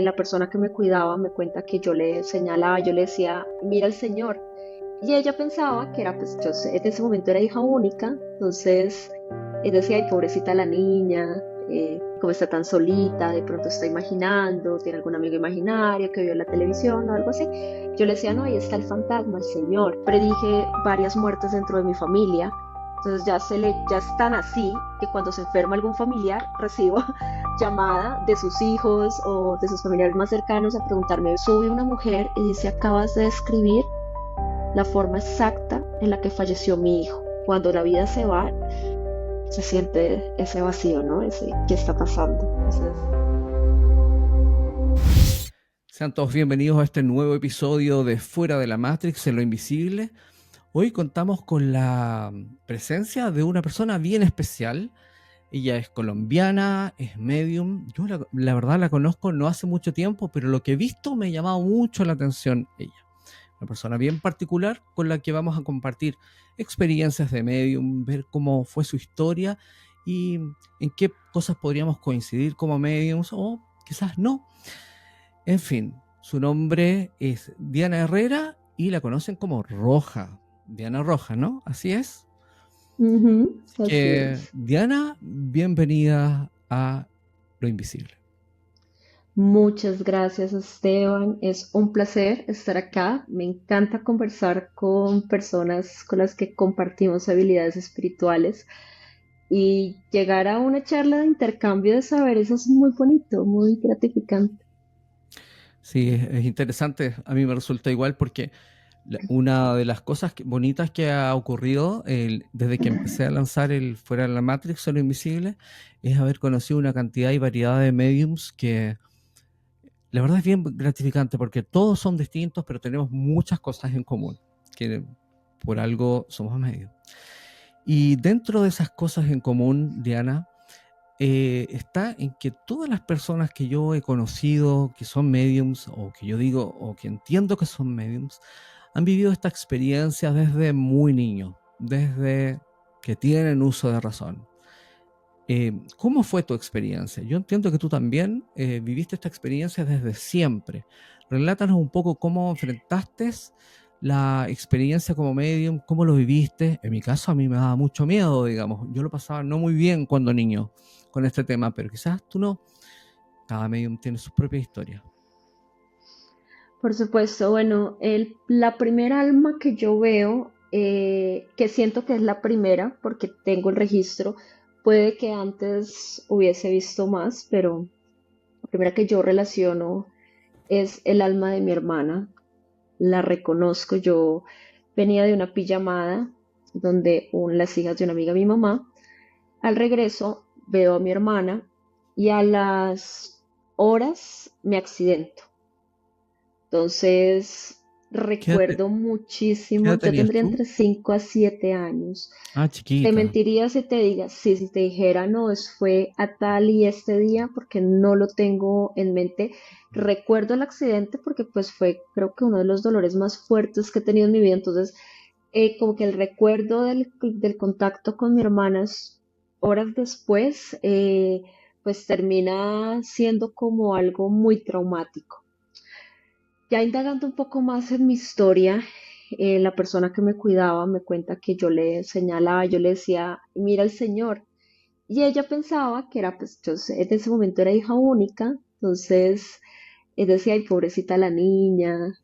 La persona que me cuidaba me cuenta que yo le señalaba, yo le decía, mira al Señor. Y ella pensaba que era, pues yo en ese momento era hija única, entonces ella decía, ay, pobrecita la niña, cómo está tan solita, de pronto está imaginando, tiene algún amigo imaginario que vio en la televisión o algo así. Yo le decía, no, ahí está el fantasma, el Señor. Predije varias muertes dentro de mi familia, entonces ya están así que cuando se enferma algún familiar recibo llamada de sus hijos o de sus familiares más cercanos a preguntarme, sube una mujer y dice, acabas de describir la forma exacta en la que falleció mi hijo. Cuando la vida se va, se siente ese vacío, ¿no? Ese, ¿qué está pasando? Entonces, Sean todos bienvenidos a este nuevo episodio de Fuera de la Matrix en lo Invisible. Hoy contamos con la presencia de una persona bien especial. Ella es colombiana, es medium. Yo la verdad la conozco no hace mucho tiempo, pero lo que he visto me ha llamado mucho la atención ella. Una persona bien particular con la que vamos a compartir experiencias de medium, ver cómo fue su historia y en qué cosas podríamos coincidir como mediums o quizás no. En fin, su nombre es Diana Herrera y la conocen como Roja. Diana Roja, ¿no? Así es. Así así que, es. Diana, bienvenida a Lo Invisible. Muchas gracias, Esteban. Es un placer estar acá. Me encanta conversar con personas con las que compartimos habilidades espirituales y llegar a una charla de intercambio de saberes es muy bonito, muy gratificante. Sí, es interesante. A mí me resulta igual porque una de las cosas bonitas que ha ocurrido desde que empecé a lanzar el Fuera de la Matrix o Lo Invisible es haber conocido una cantidad y variedad de mediums que la verdad es bien gratificante porque todos son distintos, pero tenemos muchas cosas en común, que por algo somos medios. Y dentro de esas cosas en común, Diana, está en que todas las personas que yo he conocido, que son mediums, o que yo digo, o que entiendo que son mediums, han vivido esta experiencia desde muy niños, desde que tienen uso de razón. ¿Cómo fue tu experiencia? Yo entiendo que tú también viviste esta experiencia desde siempre. Relátanos un poco cómo enfrentaste la experiencia como medium, cómo lo viviste. En mi caso a mí me daba mucho miedo, digamos. Yo lo pasaba no muy bien cuando niño con este tema, pero quizás tú no. Cada medium tiene su propia historia. Por supuesto, bueno, la primera alma que yo veo, que siento que es la primera, porque tengo el registro, puede que antes hubiese visto más, pero la primera que yo relaciono es el alma de mi hermana. La reconozco, yo venía de una pijamada donde las hijas de una amiga de mi mamá. Al regreso veo a mi hermana y a las horas me accidento. Entonces, ¿Qué edad, recuerdo qué edad muchísimo, yo tenías tendría tú? entre 5 a 7 años. Ah, Te chiquita. mentiría si te diga, sí, si te dijera, no, fue a tal y este día, porque no lo tengo en mente. Recuerdo el accidente porque pues fue creo que uno de los dolores más fuertes que he tenido en mi vida. Entonces, como que el recuerdo del contacto con mi hermana horas después, pues termina siendo como algo muy traumático. Ya indagando un poco más en mi historia, la persona que me cuidaba me cuenta que yo le señalaba, yo le decía, mira al Señor. Y ella pensaba que era, pues yo en ese momento era hija única, entonces decía, ay, pobrecita la niña,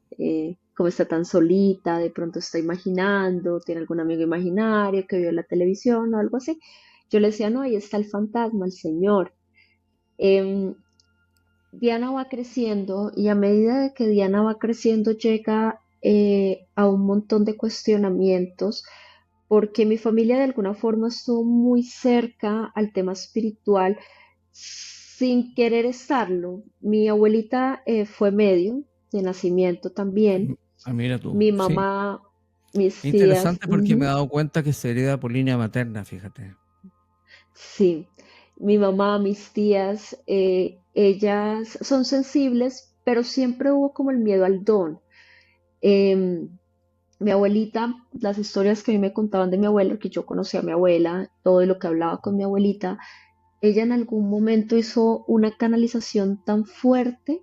cómo está tan solita, de pronto está imaginando, tiene algún amigo imaginario que vio en la televisión o algo así. Yo le decía, no, ahí está el fantasma, el Señor. Em, Diana va creciendo y a medida de que Diana va creciendo llega a un montón de cuestionamientos porque mi familia de alguna forma estuvo muy cerca al tema espiritual sin querer estarlo. Mi abuelita fue medium de nacimiento también. Ah, mira tú. Mi Sí. mamá, mis tías, Interesante porque me he dado cuenta que se hereda por línea materna, fíjate. sí, mi mamá, mis tías, ellas son sensibles, pero siempre hubo como el miedo al don. Em, Mi abuelita, las historias que a mí me contaban de mi abuela, que yo conocía a mi abuela, todo lo que hablaba con mi abuelita, ella en algún momento hizo una canalización tan fuerte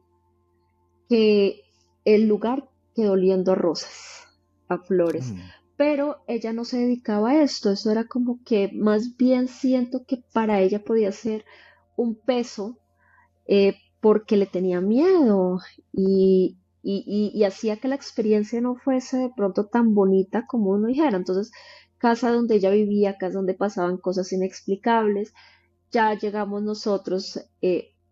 que el lugar quedó oliendo a rosas, a flores. Mm. Pero ella no se dedicaba a esto, eso era como que más bien siento que para ella podía ser un peso, porque le tenía miedo y hacía que la experiencia no fuese de pronto tan bonita como uno dijera. Entonces, casa donde ella vivía, casa donde pasaban cosas inexplicables, ya llegamos nosotros,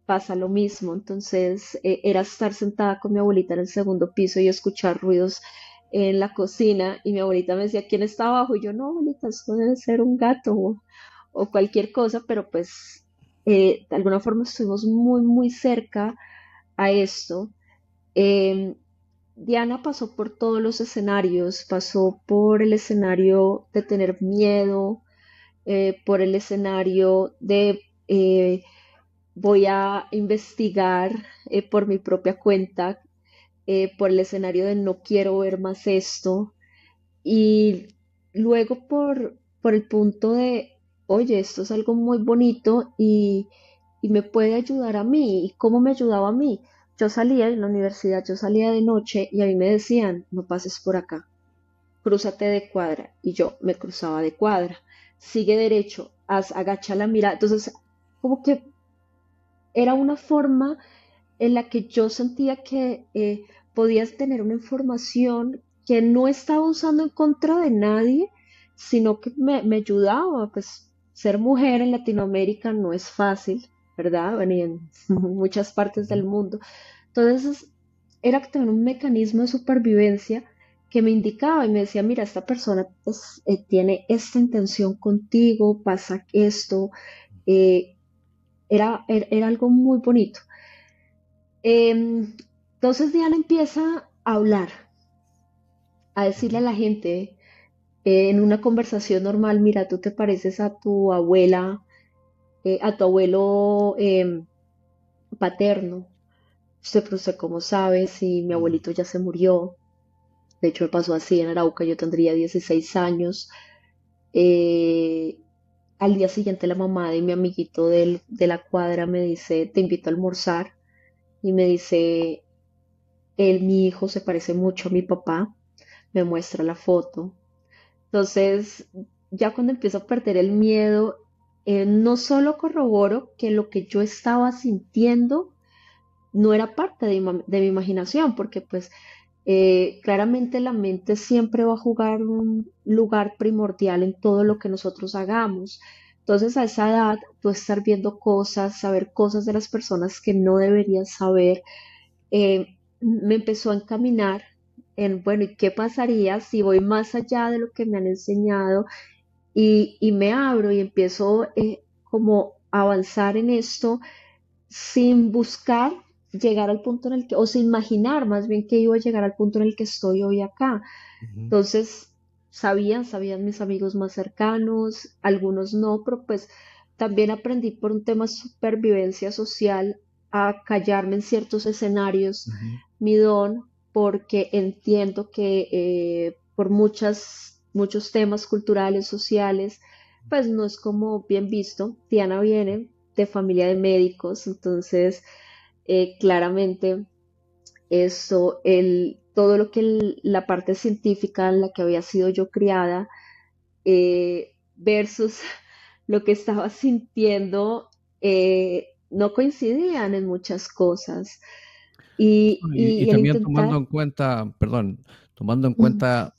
pasa lo mismo. Entonces, era estar sentada con mi abuelita en el segundo piso y escuchar ruidos en la cocina y mi abuelita me decía, ¿quién está abajo? Y yo, no, abuelita, eso debe ser un gato o cualquier cosa, pero pues de alguna forma estuvimos muy, muy cerca a esto. Eh, Diana pasó por todos los escenarios, pasó por el escenario de tener miedo, por el escenario de voy a investigar por mi propia cuenta, por el escenario de no quiero ver más esto, y luego por el punto de, oye, esto es algo muy bonito y me puede ayudar a mí. ¿Y cómo me ayudaba a mí? Yo salía en la universidad, yo salía de noche y a mí me decían, no pases por acá, crúzate de cuadra. Y yo me cruzaba de cuadra. Sigue derecho, agacha la mirada. Entonces, como que era una forma en la que yo sentía que podías tener una información que no estaba usando en contra de nadie, sino que me ayudaba. Pues ser mujer en Latinoamérica no es fácil, ¿verdad? Bueno, y en muchas partes del Ujú. mundo. Entonces, era también un mecanismo de supervivencia que me indicaba y me decía, mira, esta persona tiene esta intención contigo, pasa esto. eh, era algo muy bonito. Entonces Diana empieza a hablar, a decirle a Ujú. la gente en una conversación normal, mira, tú te pareces a tu abuela, a tu abuelo paterno. Usted, pero usted cómo sabe si mi Mm. abuelito ya se murió. De hecho, me pasó así en Arauca, yo tendría 16 años. Eh, Al día siguiente la mamá de mi amiguito de la cuadra me dice, te invito a almorzar. Y me dice, mi hijo se parece mucho a mi papá, me muestra la foto. Entonces, ya cuando empiezo a perder el miedo, no solo corroboro que lo que yo estaba sintiendo no era parte de mi imaginación, porque pues claramente la mente siempre va a jugar un lugar primordial en todo lo que nosotros hagamos. Entonces, a esa edad, tú estar viendo cosas, saber cosas de las personas que no deberías saber, me empezó a encaminar en, bueno, ¿y qué pasaría si voy más allá de lo que me han enseñado y me abro y empiezo como a avanzar en esto sin buscar llegar al punto en el que, o sin imaginar más bien que iba a llegar al punto en el que estoy hoy acá? Ujú. Entonces, sabían mis amigos más cercanos, algunos no, pero pues también aprendí por un tema de supervivencia social a callarme en ciertos escenarios, Ujú. mi don, porque entiendo que por muchos temas culturales, sociales, pues no es como bien visto. Diana viene de familia de médicos, entonces claramente eso, todo lo que la parte científica en la que había sido yo criada, versus lo que estaba sintiendo, no coincidían en muchas cosas. Y, Y y el también tomando intentar, en cuenta, perdón, tomando en cuenta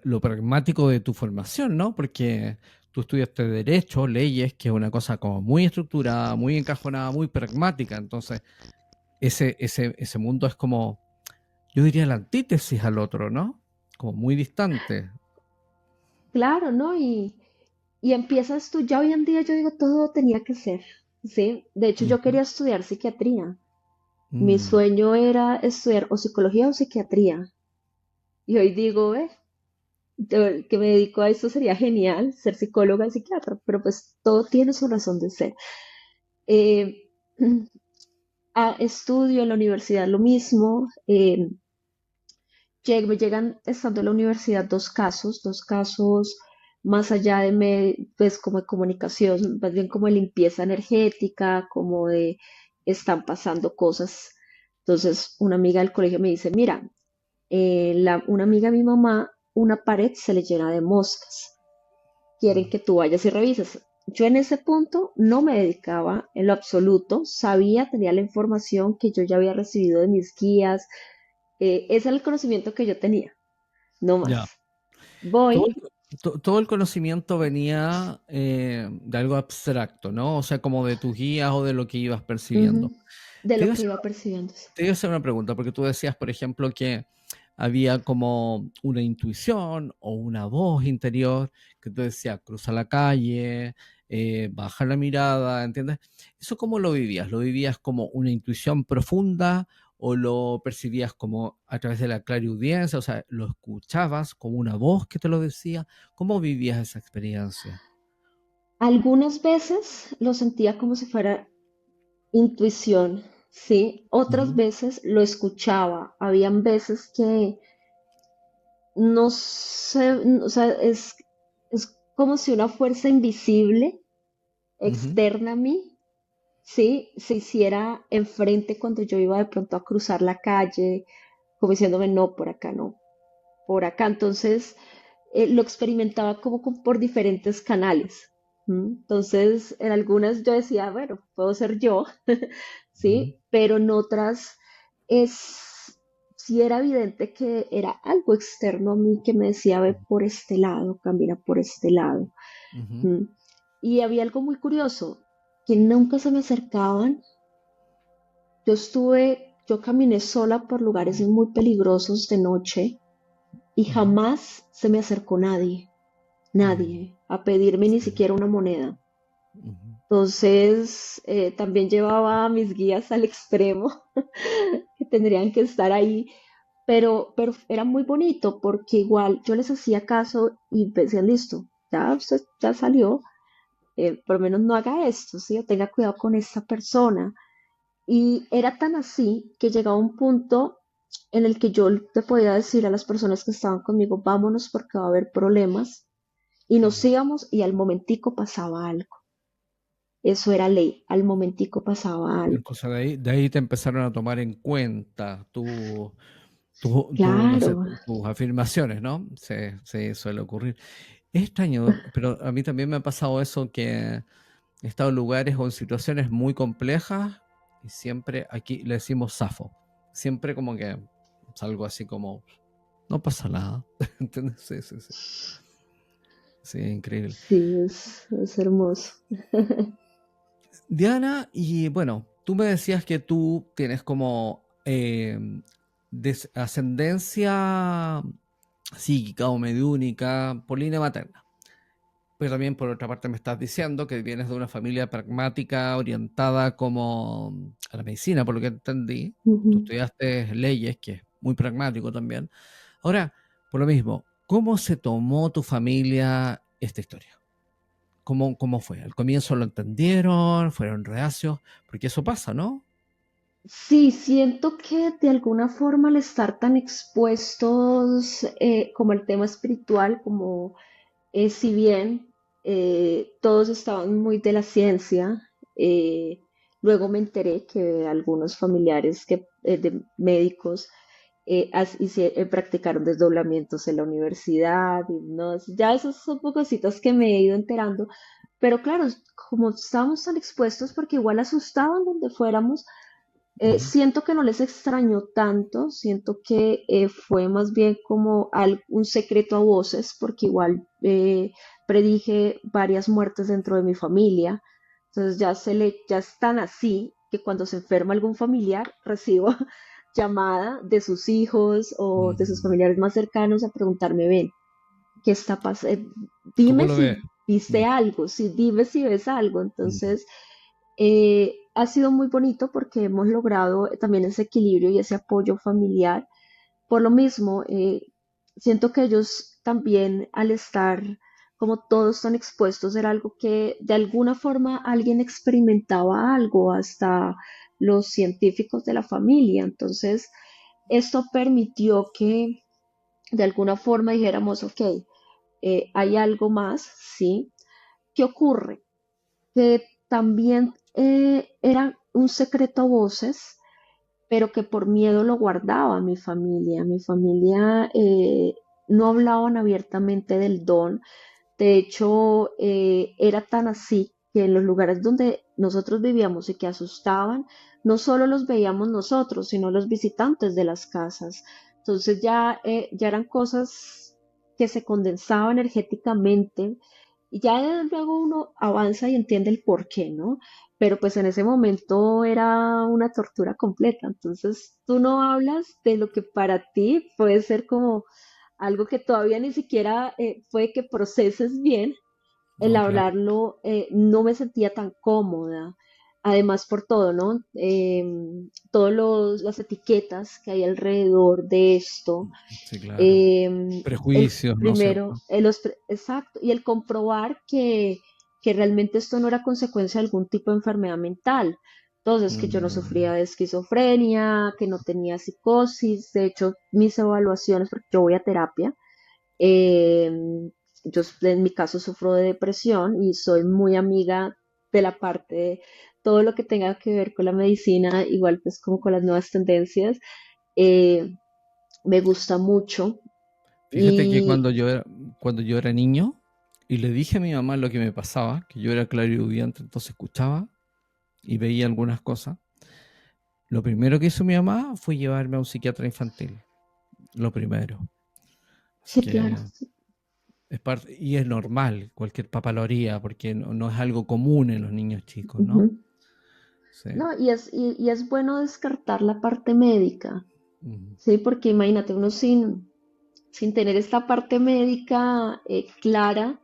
lo pragmático de tu formación, ¿no? Porque tú estudiaste Derecho, leyes, que es una cosa como muy estructurada, muy encajonada, muy pragmática. Entonces, ese mundo es como, yo diría, la antítesis al otro, ¿no? Como muy distante. claro, ¿no? Y empiezas tú, ya hoy en día yo digo, todo tenía que ser, ¿sí? De hecho, yo Ujú. quería estudiar psiquiatría. Mi Mm. sueño era estudiar o psicología o psiquiatría. Y hoy digo, que me dedico a esto sería genial, ser psicóloga y psiquiatra, pero pues todo tiene su razón de ser. Eh, Estudio en la universidad lo mismo. Me llegan estando en la universidad dos casos más allá de pues como de comunicación, más bien como de limpieza energética, como de están pasando cosas. Entonces, una amiga del colegio me dice, mira, una amiga de mi mamá, una pared se le llena de moscas, quieren Mm. que tú vayas y revises. Yo en ese punto no me dedicaba en lo absoluto, sabía, tenía la información que yo ya había recibido de mis guías, ese era el conocimiento que yo tenía, no Ya. más. Todo Voy, todo el conocimiento venía de algo abstracto, ¿no? O sea, como de tus guías o de lo que ibas ujú, percibiendo. de Te lo iba a que hacer, iba percibiendo. te iba a hacer una pregunta, porque tú decías, por ejemplo, que había como una intuición o una voz interior que te decía, cruza la calle, baja la mirada, ¿entiendes? ¿Eso cómo lo vivías? ¿Lo vivías como una intuición profunda o lo percibías como a través de la clariaudiencia? O sea, ¿lo escuchabas como una voz que te lo decía? ¿Cómo vivías esa experiencia? Algunas veces lo sentía como si fuera intuición, ¿sí? Otras Ujú, veces lo escuchaba. Habían veces que no sé, o sea, es como si una fuerza invisible ujú, externa a mí, ¿sí? Se hiciera enfrente cuando yo iba de pronto a cruzar la calle, como diciéndome, no, por acá no, por acá. Entonces, lo experimentaba como por diferentes canales. Entonces, en algunas yo decía, bueno, puedo ser yo, ujú, ¿sí? Pero en otras sí era evidente que era algo externo a mí que me decía, ve por este lado, camina por este lado. ujú, ¿m? Y había algo muy curioso, que nunca se me acercaban. Yo caminé sola por lugares muy peligrosos de noche y ujú, jamás se me acercó nadie, mm, nadie, a pedirme ni sí, siquiera una moneda. ujú, Entonces, también llevaba a mis guías al extremo, que tendrían que estar ahí, pero era muy bonito porque igual yo les hacía caso y decían, listo, ya usted ya salió, por lo menos no haga esto, ¿sí? O tenga cuidado con esta persona. Y era tan así que llegaba un punto en el que yo te podía decir a las personas que estaban conmigo, vámonos porque va a haber problemas, y nos mm. íbamos y al momentico pasaba algo. Eso era ley, al momentico pasaba algo. Entonces de ahí te empezaron a tomar en cuenta no sé, Claro, tus afirmaciones, ¿no? Sí, sí, suele ocurrir. Es extraño, pero a mí también me ha pasado eso que he estado en lugares o en situaciones muy complejas y siempre aquí le decimos zafo. Siempre como que salgo así como, no pasa nada. ¿Entiendes? Sí, sí, sí. Sí, increíble. sí, es hermoso. Diana, y bueno, tú me decías que tú tienes como ascendencia psíquica o mediúnica por línea materna. Pero también por otra parte me estás diciendo que vienes de una familia pragmática orientada como a la medicina, por lo que entendí. Tú Ujú. estudiaste leyes, que es muy pragmático también. Ahora, por lo mismo, ¿cómo se tomó tu familia esta historia? ¿Cómo fue? ¿Al comienzo lo entendieron? ¿Fueron reacios? Porque eso pasa, ¿no? Sí, siento que de alguna forma al estar tan expuestos como el tema espiritual, como si bien todos estaban muy de la ciencia, eh, luego me enteré que algunos familiares de médicos practicaron desdoblamientos en la universidad, ya esas son cositas que me he ido enterando, pero claro, como estábamos tan expuestos porque igual asustaban donde fuéramos, Ujú, siento que no les extrañó tanto, siento que fue más bien como un secreto a voces, porque igual predije varias muertes dentro de mi familia, entonces ya están así que cuando se enferma algún familiar recibo llamada de sus hijos o de sus ujú. familiares más cercanos a preguntarme, ven, ¿qué está pasando? ¿Cómo Dime lo ves? si viste Mm, algo, dime si ves algo, mm, entonces ha sido muy bonito porque hemos logrado también ese equilibrio y ese apoyo familiar. Por lo mismo, siento que ellos también al estar como todos tan expuestos era algo que de alguna forma alguien experimentaba algo, hasta los científicos de la familia. Entonces, esto permitió que de alguna forma dijéramos, ok, hay algo más, ¿sí? ¿Qué ocurre? Que también era un secreto a voces pero que por miedo lo guardaba a mi familia. Mi familia no hablaban abiertamente del don. De hecho, era tan así que en los lugares donde nosotros vivíamos y que asustaban, no solo los veíamos nosotros, sino los visitantes de las casas. Entonces ya eran cosas que se condensaban energéticamente y ya luego uno avanza y entiende el por qué, ¿no? Pero pues en ese momento era una tortura completa. Entonces tú no hablas de lo que para ti puede ser como algo que todavía ni siquiera puede que proceses bien. El No, claro. hablarlo no me sentía tan cómoda. Además por todo, ¿no? Todas las etiquetas que hay alrededor de esto. Sí, claro. El Prejuicios, ¿no es primero, cierto? exacto, y el comprobar que realmente esto no era consecuencia de algún tipo de enfermedad mental. Entonces, que yo no Mm, sufría de esquizofrenia, que no tenía psicosis. De hecho, mis evaluaciones, porque yo voy a terapia, eh, yo en mi caso sufro de depresión y soy muy amiga de la parte de todo lo que tenga que ver con la medicina, igual pues como con las nuevas tendencias. eh, Me gusta mucho Fíjate que y cuando yo era niño y le dije a mi mamá lo que me pasaba, que yo era clarividente, entonces escuchaba y veía algunas cosas, lo primero que hizo mi mamá fue llevarme a un psiquiatra infantil. Lo primero. Así sí, claro. que es parte, y es normal, cualquier papá lo haría, porque no es algo común en los niños chicos, ¿no? Ujú. Sí. No, y es bueno descartar la parte médica, Mm, ¿sí? Porque imagínate, uno sin tener esta parte médica clara,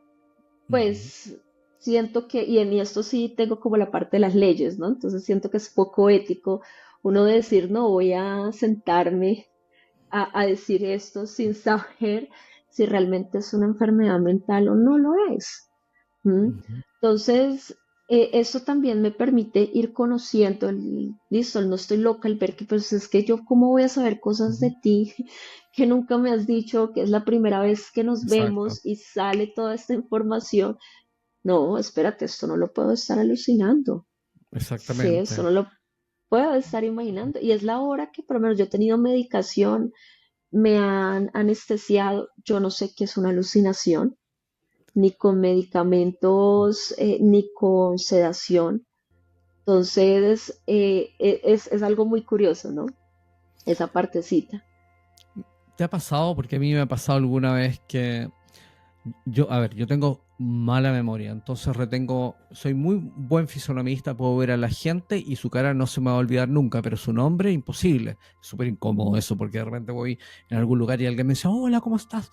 ujú. pues siento que, y en esto sí tengo como la parte de las leyes, ¿no? Entonces siento que es poco ético uno decir, no, voy a sentarme a decir esto sin saber si realmente es una enfermedad mental o no lo es. ¿M? Ujú. Entonces, eso también me permite ir conociendo, listo, no estoy loca, el ver que pues es que yo cómo voy a saber cosas Ujú. de ti que nunca me has dicho, que es la primera vez que nos Exacto, vemos y sale toda esta información. No, espérate, esto no lo puedo estar alucinando. Sí, esto exactamente. no lo puedo estar imaginando. Y es la hora que por lo menos yo he tenido medicación, me han anestesiado, yo no sé qué es una alucinación, ni con medicamentos, ni con sedación. Entonces, es algo muy curioso, ¿no? Esa partecita. ¿Te ha pasado? Porque a mí me ha pasado alguna vez que yo, a ver, yo tengo mala memoria, entonces retengo, soy muy buen fisonomista, puedo ver a la gente y su cara no se me va a olvidar nunca, pero su nombre, imposible. Es súper incómodo eso, porque de repente voy en algún lugar y alguien me dice, hola, ¿cómo estás?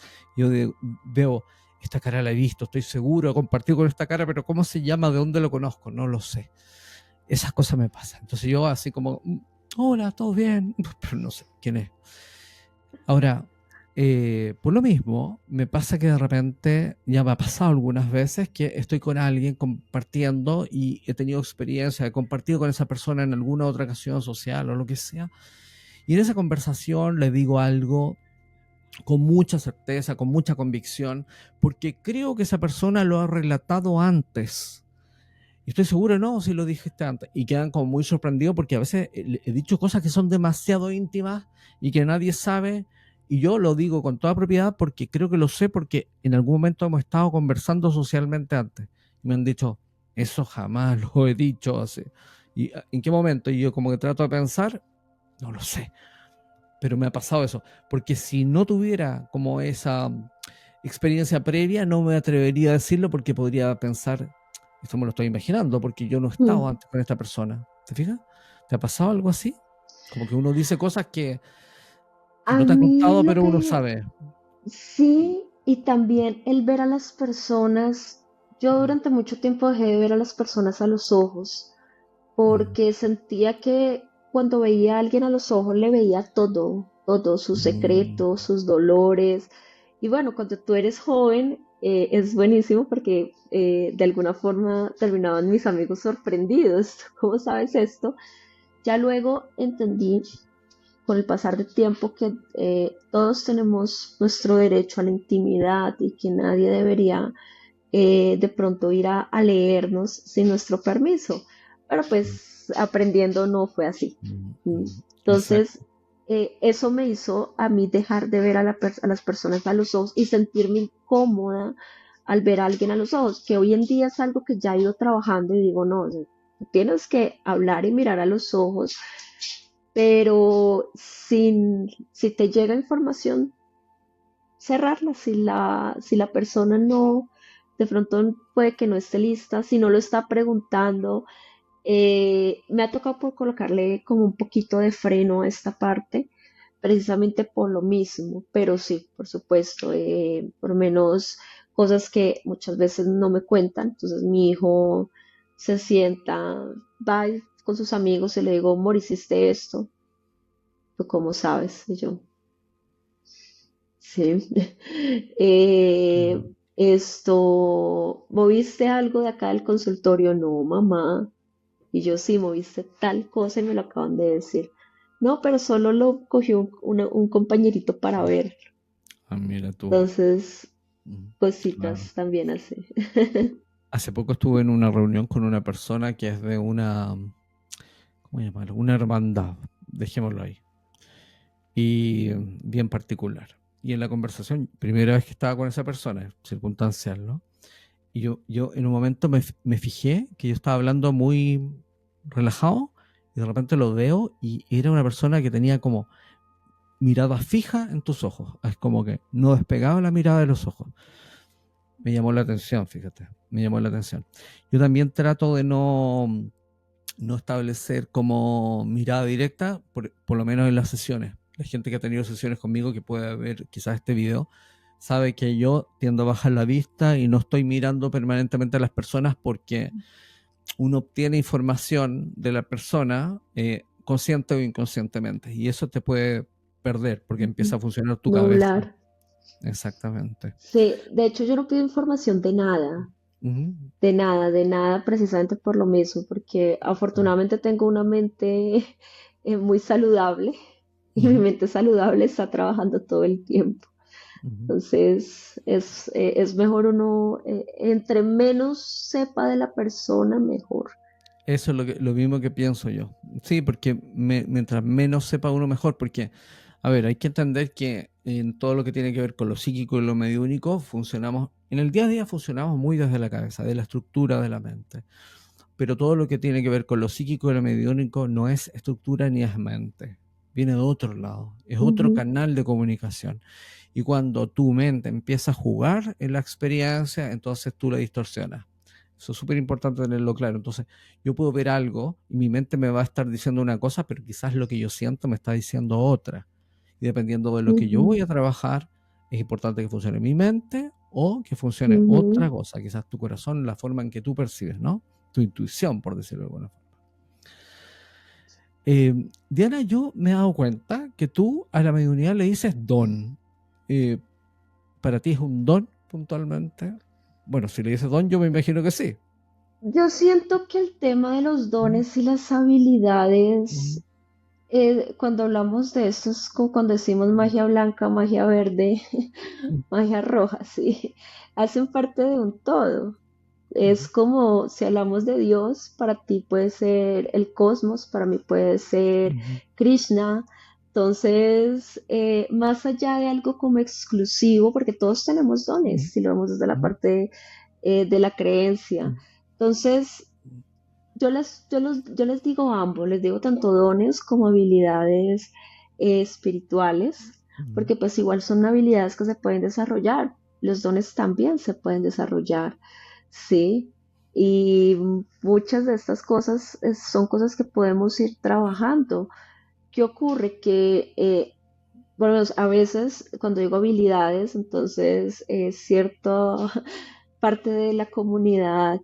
Veo, esta cara la he visto, estoy seguro, he compartido con esta cara, pero ¿cómo se llama? ¿De dónde lo conozco? No lo sé. Esas cosas me pasan. Entonces yo así como, hola, ¿todo bien? Pero no sé quién es. Ahora, por lo mismo, me pasa que de repente, ya me ha pasado algunas veces que estoy con alguien compartiendo y he tenido experiencia, he compartido con esa persona en alguna otra ocasión social o lo que sea, y en esa conversación le digo algo con mucha certeza, con mucha convicción, porque creo que esa persona lo ha relatado antes. Y estoy seguro, no, si lo dijiste antes. Y quedan como muy sorprendidos porque a veces he dicho cosas que son demasiado íntimas y que nadie sabe. Y yo lo digo con toda propiedad porque creo que lo sé porque en algún momento hemos estado conversando socialmente antes. Y me han dicho, eso jamás lo he dicho así. ¿Y en qué momento? Y yo como que trato de pensar, no lo sé. Pero me ha pasado eso. Porque si no tuviera como esa experiencia previa, no me atrevería a decirlo porque podría pensar, esto me lo estoy imaginando, porque yo no he estado Mm. antes con esta persona. ¿Te fijas? ¿Te ha pasado algo así? Como que uno dice cosas que A no te han mí contado, lo pero uno que sabe. sí, y también el ver a las personas, yo Mm, durante mucho tiempo dejé de ver a las personas a los ojos, mm, porque sentía que cuando veía a alguien a los ojos le veía todo, todo, sus mm, secretos, sus dolores. Y bueno, cuando tú eres joven es buenísimo porque de alguna forma terminaban mis amigos sorprendidos. ¿Cómo sabes esto? Ya luego entendí con el pasar del tiempo que todos tenemos nuestro derecho a la intimidad y que nadie debería de pronto ir a leernos sin nuestro permiso. Pero mm. pues aprendiendo no fue así. Exacto. Entonces, eso me hizo a mí dejar de ver a las personas a los ojos y sentirme incómoda al ver a alguien a los ojos, que hoy en día es algo que ya he ido trabajando y digo, no, o sea, tienes que hablar y mirar a los ojos, pero si te llega información, cerrarla. Si la persona no, de pronto puede que no esté lista, si no lo está preguntando, me ha tocado por colocarle como un poquito de freno a esta parte, precisamente por lo mismo, pero sí, por supuesto, por lo menos cosas que muchas veces no me cuentan. Entonces mi hijo se sienta, va con sus amigos y le digo, amor, hiciste esto, ¿tú cómo sabes? Y yo, sí. Esto, ¿moviste algo de acá del consultorio? No, mamá. Y yo, sí, moviste tal cosa y me lo acaban de decir. No, pero solo lo cogió un compañerito para ver. Ah, mira tú. Entonces, Claro. cositas también así. Hace poco estuve en una reunión con una persona que es de una, ¿cómo llamarlo? Una hermandad, dejémoslo ahí, y bien particular. Y en la conversación, primera vez que estaba con esa persona, circunstancial, ¿no? Y yo en un momento me fijé que yo estaba hablando muy relajado y de repente lo veo y era una persona que tenía como mirada fija en tus ojos. Es como que no despegaba la mirada de los ojos. Me llamó la atención, fíjate, me llamó la atención. Yo también trato de no establecer como mirada directa, por lo menos en las sesiones. La gente que ha tenido sesiones conmigo que puede ver quizás este video, sabe que yo tiendo a bajar la vista y no estoy mirando permanentemente a las personas porque uno obtiene información de la persona consciente o inconscientemente y eso te puede perder porque empieza a funcionar tu cabeza. Nublar. Exactamente. Sí, de hecho yo no pido información de nada, Ujú. de nada, precisamente por lo mismo, porque afortunadamente tengo una mente muy saludable y mi Ujú. mente saludable está trabajando todo el tiempo. Ujú. Entonces es mejor uno, entre menos sepa de la persona, mejor. Eso es lo mismo que pienso yo. Sí, porque mientras menos sepa uno mejor, porque, a ver, hay que entender que en todo lo que tiene que ver con lo psíquico y lo mediúnico, funcionamos, en el día a día funcionamos muy desde la cabeza, de la estructura de la mente. Pero todo lo que tiene que ver con lo psíquico y lo mediúnico no es estructura ni es mente. Viene de otro lado, es otro Ujú, canal de comunicación. Y cuando tu mente empieza a jugar en la experiencia, entonces tú la distorsionas. Eso es súper importante tenerlo claro. Entonces, yo puedo ver algo y mi mente me va a estar diciendo una cosa, pero quizás lo que yo siento me está diciendo otra. Y dependiendo de lo que yo ujú, voy a trabajar, es importante que funcione mi mente o que funcione ujú. otra cosa, quizás tu corazón, la forma en que tú percibes, ¿no? Tu intuición, por decirlo de alguna forma. Diana, yo me he dado cuenta que tú a la mediunidad le dices don. Eh, ¿Para ti es un don puntualmente? Bueno, si le dices don, yo me imagino que sí. Yo siento que el tema de los Ujú. dones y las habilidades, Ujú. cuando hablamos de esto, es como cuando decimos magia blanca, magia verde, magia roja, sí, hacen parte de un todo. Es Ujú. como si hablamos de Dios, para ti puede ser el cosmos, para mí puede ser Ujú. Krishna. Entonces, más allá de algo como exclusivo, porque todos tenemos dones, Ujú. si lo vemos desde la Ujú. parte de la creencia. Ujú. Entonces, yo les digo ambos, les digo tanto dones como habilidades espirituales, Ujú. porque pues igual son habilidades que se pueden desarrollar. Los dones también se pueden desarrollar, ¿sí? Y muchas de estas cosas son cosas que podemos ir trabajando. ¿Qué ocurre? Que, bueno, a veces cuando digo habilidades, entonces cierta parte de la comunidad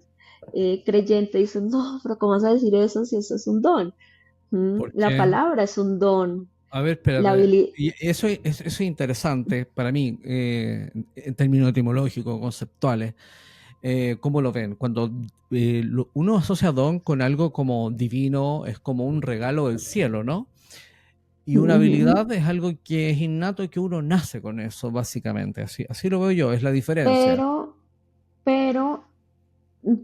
creyente dice, no, pero ¿cómo vas a decir eso si eso es un don? ¿Por La qué? palabra es un don. A ver, La espérate. habilidad, Y eso es interesante para mí, en términos etimológicos, conceptuales. ¿Cómo lo ven? Cuando uno asocia don con algo como divino, es como un regalo del cielo, ¿no? Y una habilidad es algo que es innato y que uno nace con eso, básicamente. Así lo veo yo, es la diferencia. pero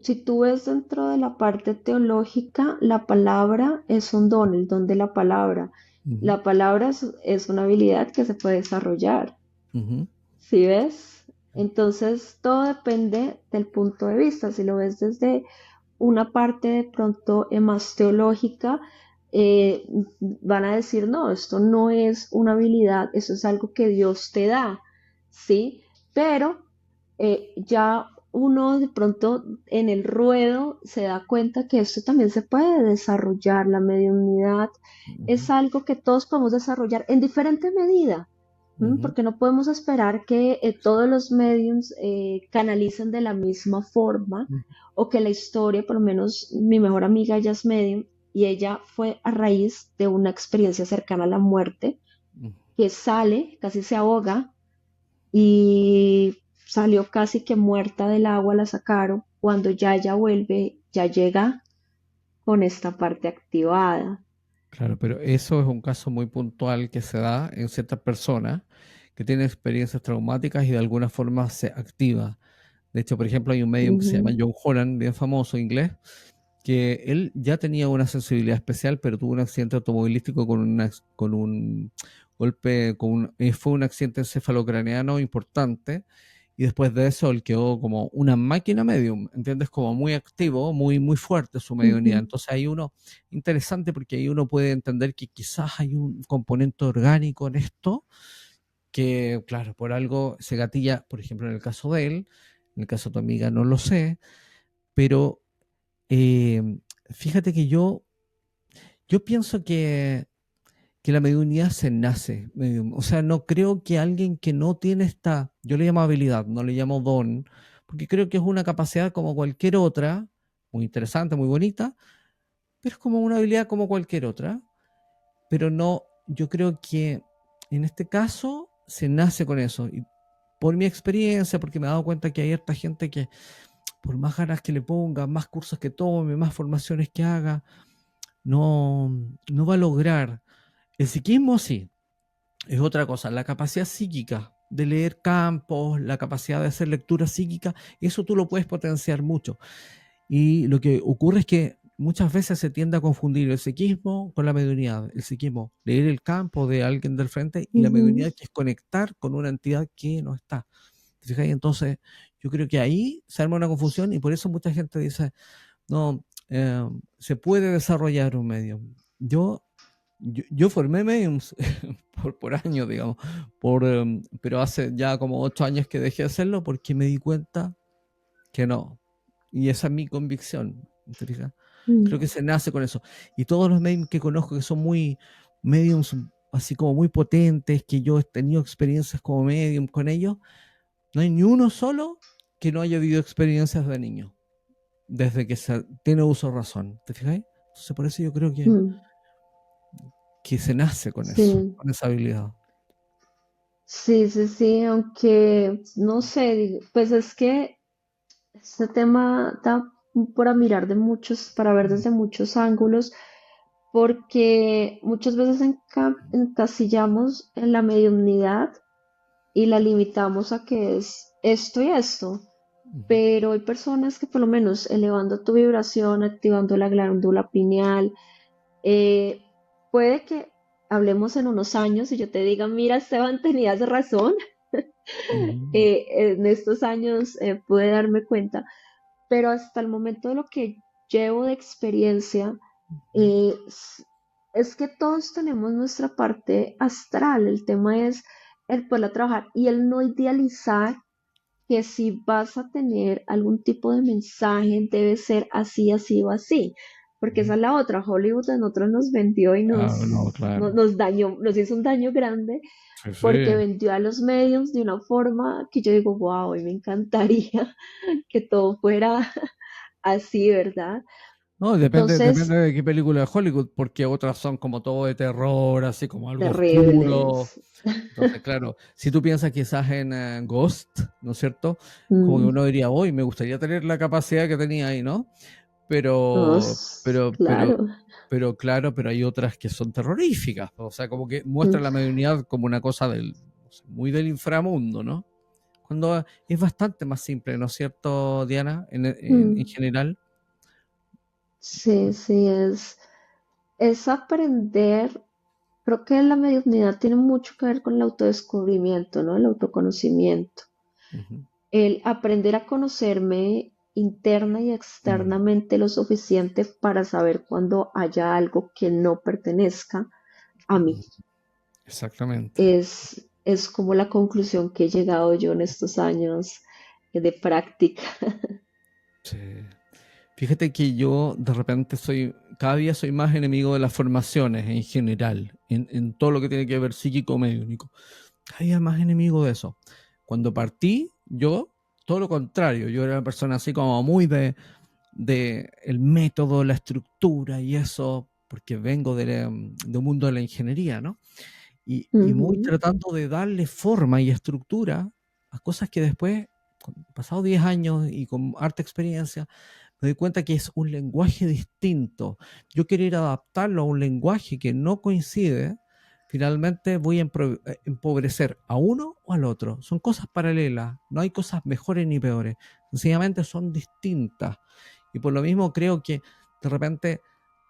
si tú ves dentro de la parte teológica, la palabra es un don, el don de la palabra. Ujú, La palabra es una habilidad que se puede desarrollar. ujú, ¿Sí ves? Entonces, todo depende del punto de vista. Si lo ves desde una parte de pronto más teológica, eh, van a decir, no, esto no es una habilidad, eso es algo que Dios te da, ¿sí? Pero ya uno de pronto en el ruedo se da cuenta que esto también se puede desarrollar, la mediunidad es ujú, algo que todos podemos desarrollar en diferente medida. ujú, Porque no podemos esperar que todos los mediums canalicen de la misma forma ujú, o que la historia, por lo menos mi mejor amiga ella es medium y ella fue a raíz de una experiencia cercana a la muerte, ujú. que sale, casi se ahoga y salió casi que muerta del agua, la sacaron. Cuando ya ella vuelve, ya llega con esta parte activada. Claro, pero eso es un caso muy puntual que se da en ciertas personas que tienen experiencias traumáticas y de alguna forma se activa. De hecho, por ejemplo, hay un medium que se llama Ujú, John Holland, bien famoso inglés, que él ya tenía una sensibilidad especial, pero tuvo un accidente automovilístico con un golpe, fue un accidente encefalocraneano importante, y después de eso él quedó como una máquina medium, ¿entiendes? Como muy activo, muy, muy fuerte su mediunidad. ujú, Entonces hay uno interesante porque ahí uno puede entender que quizás hay un componente orgánico en esto, que claro, por algo se gatilla, por ejemplo, en el caso de él, en el caso de tu amiga no lo sé, pero eh, fíjate que yo pienso que la mediunidad se nace. O sea, no creo que alguien que no tiene esta, yo le llamo habilidad, no le llamo don, porque creo que es una capacidad como cualquier otra, muy interesante, muy bonita, pero es como una habilidad como cualquier otra, pero no, yo creo que en este caso se nace con eso. Y por mi experiencia, porque me he dado cuenta que hay harta gente que por más ganas que le ponga, más cursos que tome, más formaciones que haga, no, no va a lograr. El psiquismo sí, es otra cosa. La capacidad psíquica de leer campos, la capacidad de hacer lectura psíquica, eso tú lo puedes potenciar mucho. Y lo que ocurre es que muchas veces se tiende a confundir el psiquismo con la mediunidad. El psiquismo, leer el campo de alguien del frente, y la ujú. mediunidad, que es conectar con una entidad que no está. ¿Te fijas? Entonces, yo creo que ahí se arma una confusión y por eso mucha gente dice, no, se puede desarrollar un medio. Yo, yo formé mediums por años, digamos, pero hace ya como 8 años que dejé de hacerlo porque me di cuenta que no. Y esa es mi convicción. ¿Te fijas? Creo que Mm. se nace con eso. Y todos los mediums que conozco que son muy mediums, así como muy potentes, que yo he tenido experiencias como medium con ellos, no hay ni uno solo que no haya vivido experiencias de niño desde que se tiene uso de razón. ¿Te fijáis? Entonces, por eso yo creo Mm. que se nace con eso, Sí, con esa habilidad. sí, sí, sí, aunque no sé, pues es que este tema da para mirar de muchos, para ver Mm. desde muchos ángulos, porque muchas veces encasillamos en la mediunidad y la limitamos a que es esto y esto, Ujú. pero hay personas que por lo menos elevando tu vibración, activando la glándula pineal, eh, puede que hablemos en unos años y yo te diga, mira, Esteban, tenías razón, Ujú. en estos años pude darme cuenta, pero hasta el momento de lo que llevo de experiencia, Ujú. eh, s- es que todos tenemos nuestra parte astral, el tema es el poderla trabajar y el no idealizar que si vas a tener algún tipo de mensaje debe ser así, así o así, porque esa Ujú. es la otra. Hollywood a nosotros nos vendió y Ah, no, claro. nos dañó, nos hizo un daño grande Sí, porque sí. vendió a los mediums de una forma que yo digo, wow, me encantaría que todo fuera así, ¿verdad? No, depende Entonces, de qué película de Hollywood, porque otras son como todo de terror, así como algo oscuro. terribles. Entonces, claro, si tú piensas quizás en Ghost, ¿no es cierto? Como que Mm, uno diría, hoy me gustaría tener la capacidad que tenía ahí, ¿no? no, Pero, pero, pero, claro. pero claro, pero hay otras que son terroríficas. O sea, como que Mm, muestran la mediunidad como una cosa del, no sé, muy del inframundo, ¿no? cuando es bastante más simple, ¿no es cierto, Diana? En Mm, general. sí, sí, es aprender. Creo que la mediunidad tiene mucho que ver con el autodescubrimiento, ¿no? El autoconocimiento. Ujú. El aprender a conocerme interna y Mm, externamente lo suficiente para saber cuando haya algo que no pertenezca a mí. mm, exactamente. Es como la conclusión que he llegado yo en estos años de práctica. Sí. Fíjate que yo de repente cada día soy más enemigo de las formaciones en general, en todo lo que tiene que ver psíquico-mediúnico. Cada día más enemigo de eso. Cuando partí, yo, todo lo contrario, yo era una persona así como muy de el método, la estructura y eso, porque vengo de un mundo de la ingeniería, ¿no? Y muy Ujú, tratando de darle forma y estructura a cosas que después, pasado 10 años y con harta experiencia, me doy cuenta que es un lenguaje distinto. Yo querer adaptarlo a un lenguaje que no coincide, finalmente voy a empobrecer a uno o al otro. Son cosas paralelas, no hay cosas mejores ni peores, sencillamente son distintas. Y por lo mismo creo que de repente,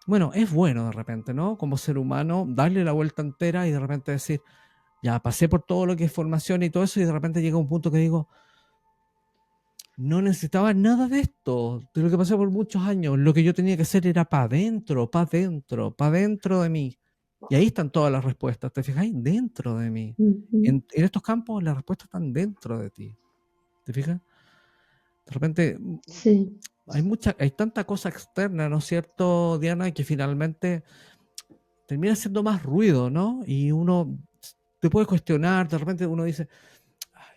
bueno, es bueno de repente, ¿no? Como ser humano, darle la vuelta entera y de repente decir, ya pasé por todo lo que es formación y todo eso y de repente llega un punto que digo, no necesitaba nada de esto, de lo que pasé por muchos años. Lo que yo tenía que hacer era para adentro, para adentro, para adentro de mí. Y ahí están todas las respuestas, ¿te fijáis? Dentro de mí. ujú. En estos campos las respuestas están dentro de ti. ¿Te fijas? De repente Sí, hay tanta cosa externa, ¿no es cierto, Diana? Que finalmente termina haciendo más ruido, ¿no? Y uno te puede cuestionar, de repente uno dice,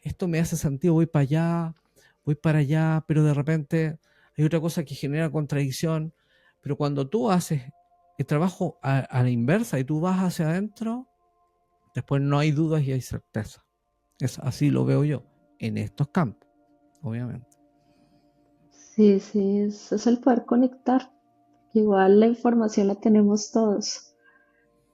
esto me hace sentido, voy para allá, pero de repente hay otra cosa que genera contradicción. Pero cuando tú haces el trabajo a la inversa y tú vas hacia adentro, después no hay dudas y hay certeza. Así lo veo yo en estos campos, obviamente. sí, sí, es el poder conectar. Igual la información la tenemos todos.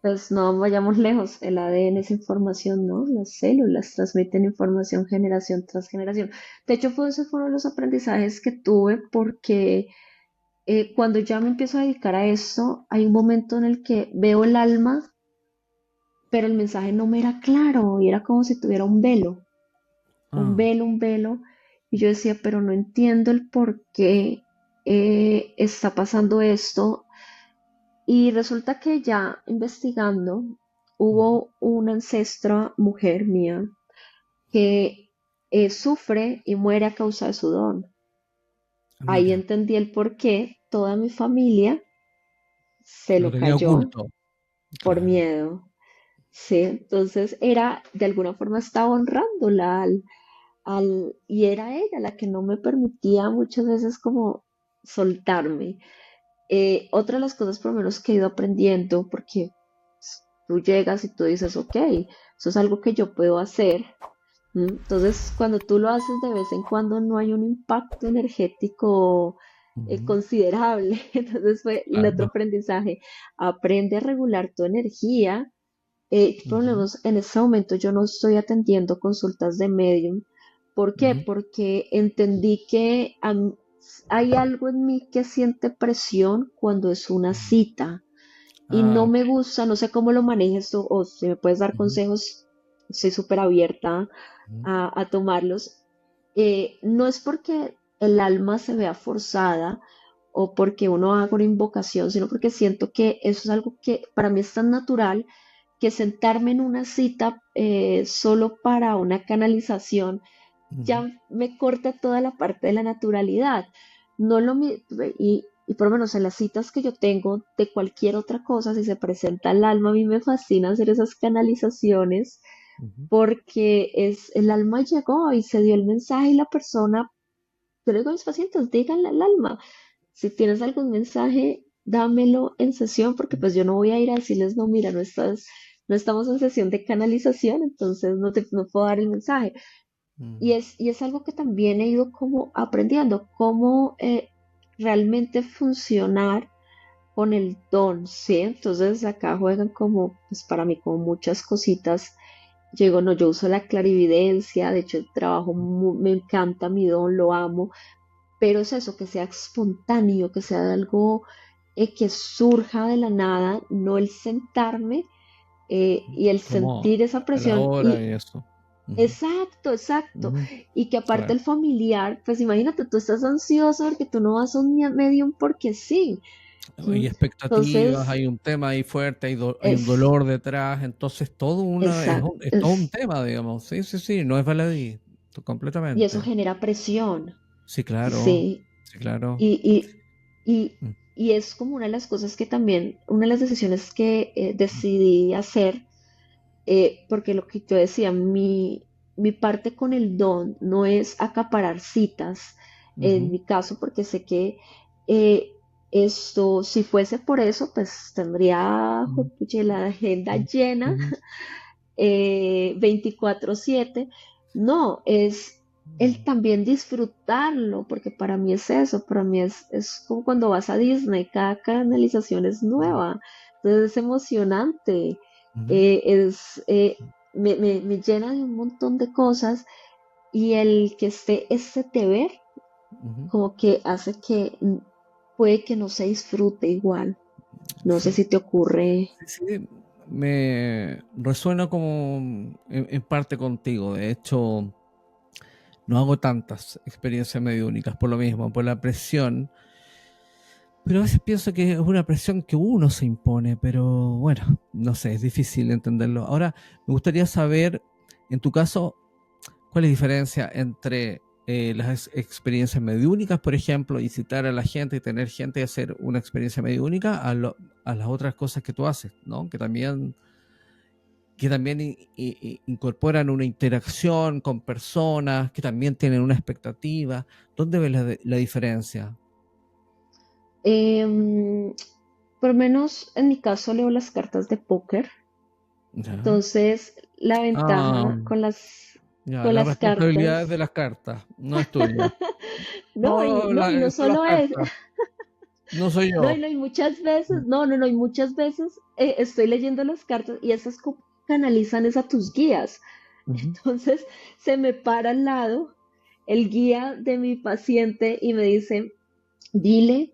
Pues no vayamos lejos, el ADN es información, ¿no? Las células transmiten información generación tras generación. De hecho, ese fue uno de los aprendizajes que tuve porque cuando ya me empiezo a dedicar a esto, hay un momento en el que veo el alma, pero el mensaje no me era claro y era como si tuviera un velo, un Ah, velo, un velo. Y yo decía, pero no entiendo el por qué está pasando esto. Y resulta que ya investigando, ujú. hubo una ancestra mujer mía que sufre y muere a causa de su don. Ah, Ahí mira, entendí el por qué toda mi familia se lo lo tenía cayó oculto, por claro. miedo. Sí, entonces era, de alguna forma estaba honrándola y era ella la que no me permitía muchas veces como soltarme. Otra de las cosas por lo menos que he ido aprendiendo, porque tú llegas y tú dices, ok, eso es algo que yo puedo hacer. Entonces, cuando tú lo haces de vez en cuando, no hay un impacto energético Ujú. considerable. Entonces, fue el otro Claro. aprendizaje. Aprende a regular tu energía. Por lo Ujú, menos en este momento yo no estoy atendiendo consultas de medium. ¿Por qué? ujú. Porque entendí que hay algo en mí que siente presión cuando es una Mm. cita y Ah, no ok. me gusta, no sé cómo lo manejes tú o si me puedes dar Ujú, consejos, estoy súper abierta ujú, a tomarlos. No es porque el alma se vea forzada o porque uno haga una invocación, sino porque siento que eso es algo que para mí es tan natural que sentarme en una cita solo para una canalización ujú. ya me corta toda la parte de la naturalidad. No lo y por lo menos en las citas que yo tengo de cualquier otra cosa, si se presenta el alma, a mí me fascina hacer esas canalizaciones Ujú. porque es el alma llegó y se dio el mensaje y la persona, yo le digo a mis pacientes, díganle al alma, si tienes algún mensaje, dámelo en sesión porque pues yo no voy a ir a decirles, no, mira, no estamos en sesión de canalización, entonces no puedo dar el mensaje. Mm. Y es algo que también he ido como aprendiendo, cómo realmente funcionar con el don, ¿sí? Entonces acá juegan como, pues para mí, como muchas cositas yo digo, no, yo uso la clarividencia, de hecho el trabajo me encanta mi don, lo amo, pero es eso, que sea espontáneo, que sea de algo que surja de la nada, no el sentarme y el Como sentir esa a la presión hora y y eso. Ujú, exacto, exacto, ujú, y que aparte claro. el familiar, pues imagínate, tú estás ansioso porque tú no vas a un medium porque sí. Y expectativas, Entonces, hay un tema ahí fuerte, hay un es, dolor detrás, entonces todo es todo un tema, digamos. Sí, sí, sí, no es baladí, y eso completamente. genera presión, Sí, claro, sí, sí, claro. y, y, Mm, y es como una de las cosas que también, una de las decisiones que decidí hacer, porque lo que yo decía, mi parte con el don no es acaparar citas, en ujú, mi caso, porque sé que eh, esto, si fuese por eso, pues tendría ujú, juepucha, la agenda ujú, llena ujú, 24/7. No, es el también disfrutarlo, porque para mí es eso, para mí es como cuando vas a Disney, cada canalización es nueva, entonces es emocionante, ujú, eh, es, eh, me llena de un montón de cosas y el que esté ese deber ujú. como que hace que puede que no se disfrute igual. No sé Sí, si te ocurre. sí, sí, me resuena como en parte contigo. De hecho, no hago tantas experiencias mediúnicas por lo mismo, por la presión. Pero a veces pienso que es una presión que uno se impone, pero bueno, no sé, es difícil entenderlo. Ahora, me gustaría saber, en tu caso, cuál es la diferencia entre las experiencias mediúnicas, por ejemplo, incitar a la gente y tener gente y hacer una experiencia mediúnica a las otras cosas que tú haces, ¿no? Que también incorporan una interacción con personas, que también tienen una expectativa. ¿Dónde ves la diferencia? Em, por lo menos en mi caso leo las cartas de póker. ¿Ya? Entonces, la Ah, ventaja ya, con la las responsabilidad es cartas, de las cartas, no es tuya. no, No, y no son las solo es, cartas, no soy no, yo. y muchas veces, no, y muchas veces estoy leyendo las cartas y esas canalizan es a tus guías. Ujú. Entonces, se me para al lado el guía de mi paciente y me dice, dile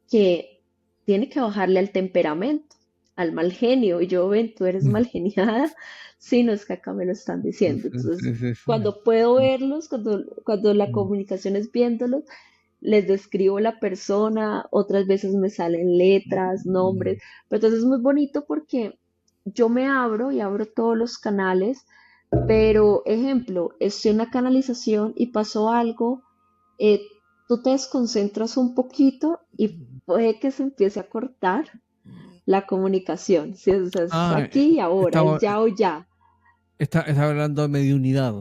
que tiene que bajarle al temperamento, al mal genio. Y yo, ven, tú eres mal geniada. Sí, no es que acá me lo están Sí, diciendo. Entonces, sí, sí, sí. cuando puedo verlos, cuando la Mm, comunicación es viéndolos, les describo la persona, otras veces me salen letras, nombres, mm, pero entonces es muy bonito porque yo me abro y abro todos los canales, pero ejemplo, estoy en una canalización y pasó algo, eh, tú te desconcentras un poquito y puede que se empiece a cortar la comunicación. Si es Ah, aquí y ahora, es estaba, ya o ya. estaba hablando de mediunidad,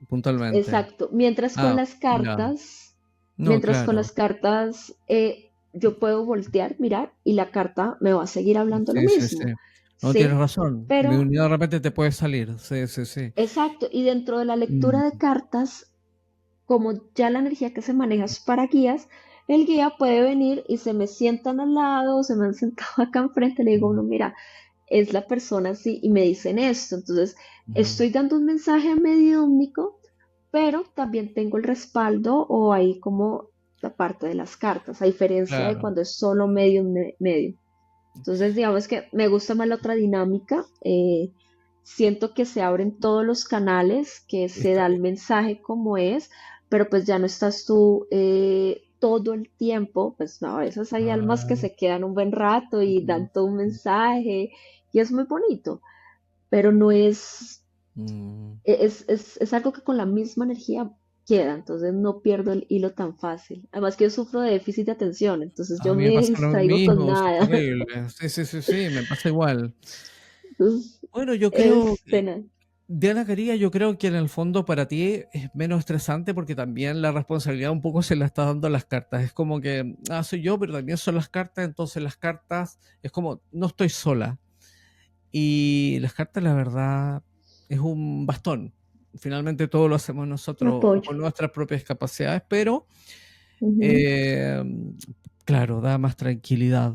puntualmente. Exacto. Mientras con Ah, las ya. cartas, No, claro. yo puedo voltear, mirar y la carta me va a seguir hablando lo Sí, sí, sí. mismo. No tienes ¿Sí? razón. Pero, Mediunidad de repente te puede salir. Sí, sí, sí. exacto. Y dentro de la lectura de Mm, cartas, como ya la energía que se maneja es para guías, el guía puede venir y se me sientan al lado, se me han sentado acá enfrente, le digo, mm, no, mira, es la persona así y me dicen esto. Entonces, mm. estoy dando un mensaje mediúmnico, pero también tengo el respaldo o ahí como la parte de las cartas, a diferencia de Claro. cuando es solo medio. Entonces, digamos que me gusta más la otra dinámica. Siento que se abren todos los canales, que se Está- da el mensaje como es, pero pues ya no estás tú todo el tiempo, pues no, a veces hay almas que ah, se quedan un buen rato y mm, dan todo un mensaje y es muy bonito, pero no es, mm. es algo que con la misma energía queda, entonces no pierdo el hilo tan fácil. Además que yo sufro de déficit de atención, entonces A yo mí me me pasa lo distraigo con mismo, es nada. terrible. Sí, sí, sí, sí, me pasa igual. Entonces, Bueno, yo creo, es tenaz. Diana Caría, yo creo que en el fondo para ti es menos estresante porque también la responsabilidad un poco se la está dando las cartas. Es como que, soy yo, pero también son las cartas, entonces las cartas es como, no estoy sola. Y las cartas, la verdad, es un bastón. Finalmente todo lo hacemos nosotros Apoyo. con nuestras propias capacidades, pero Ujú. eh, claro, da más tranquilidad.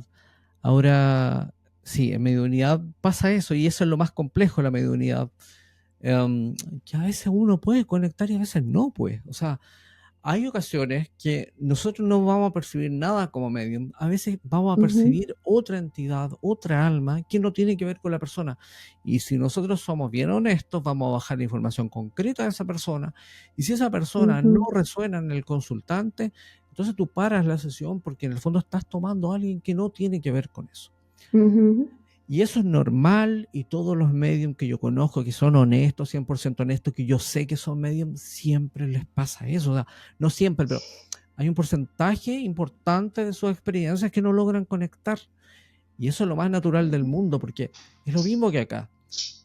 Ahora, sí, en mediunidad pasa eso y eso es lo más complejo de la mediunidad. que a veces uno puede conectar y a veces no, pues. O sea, hay ocasiones que nosotros no vamos a percibir nada como medium. A veces vamos a Ujú, percibir otra entidad, otra alma que no tiene que ver con la persona. Y si nosotros somos bien honestos, vamos a bajar la información concreta de esa persona. Y si esa persona no ujú, resuena en el consultante, entonces tú paras la sesión porque en el fondo estás tomando a alguien que no tiene que ver con eso. ujú, Y eso es normal, y todos los mediums que yo conozco que son honestos, 100% honestos, que yo sé que son mediums, siempre les pasa eso. O sea, no siempre, pero hay un porcentaje importante de sus experiencias que no logran conectar. Y eso es lo más natural del mundo, porque es lo mismo que acá.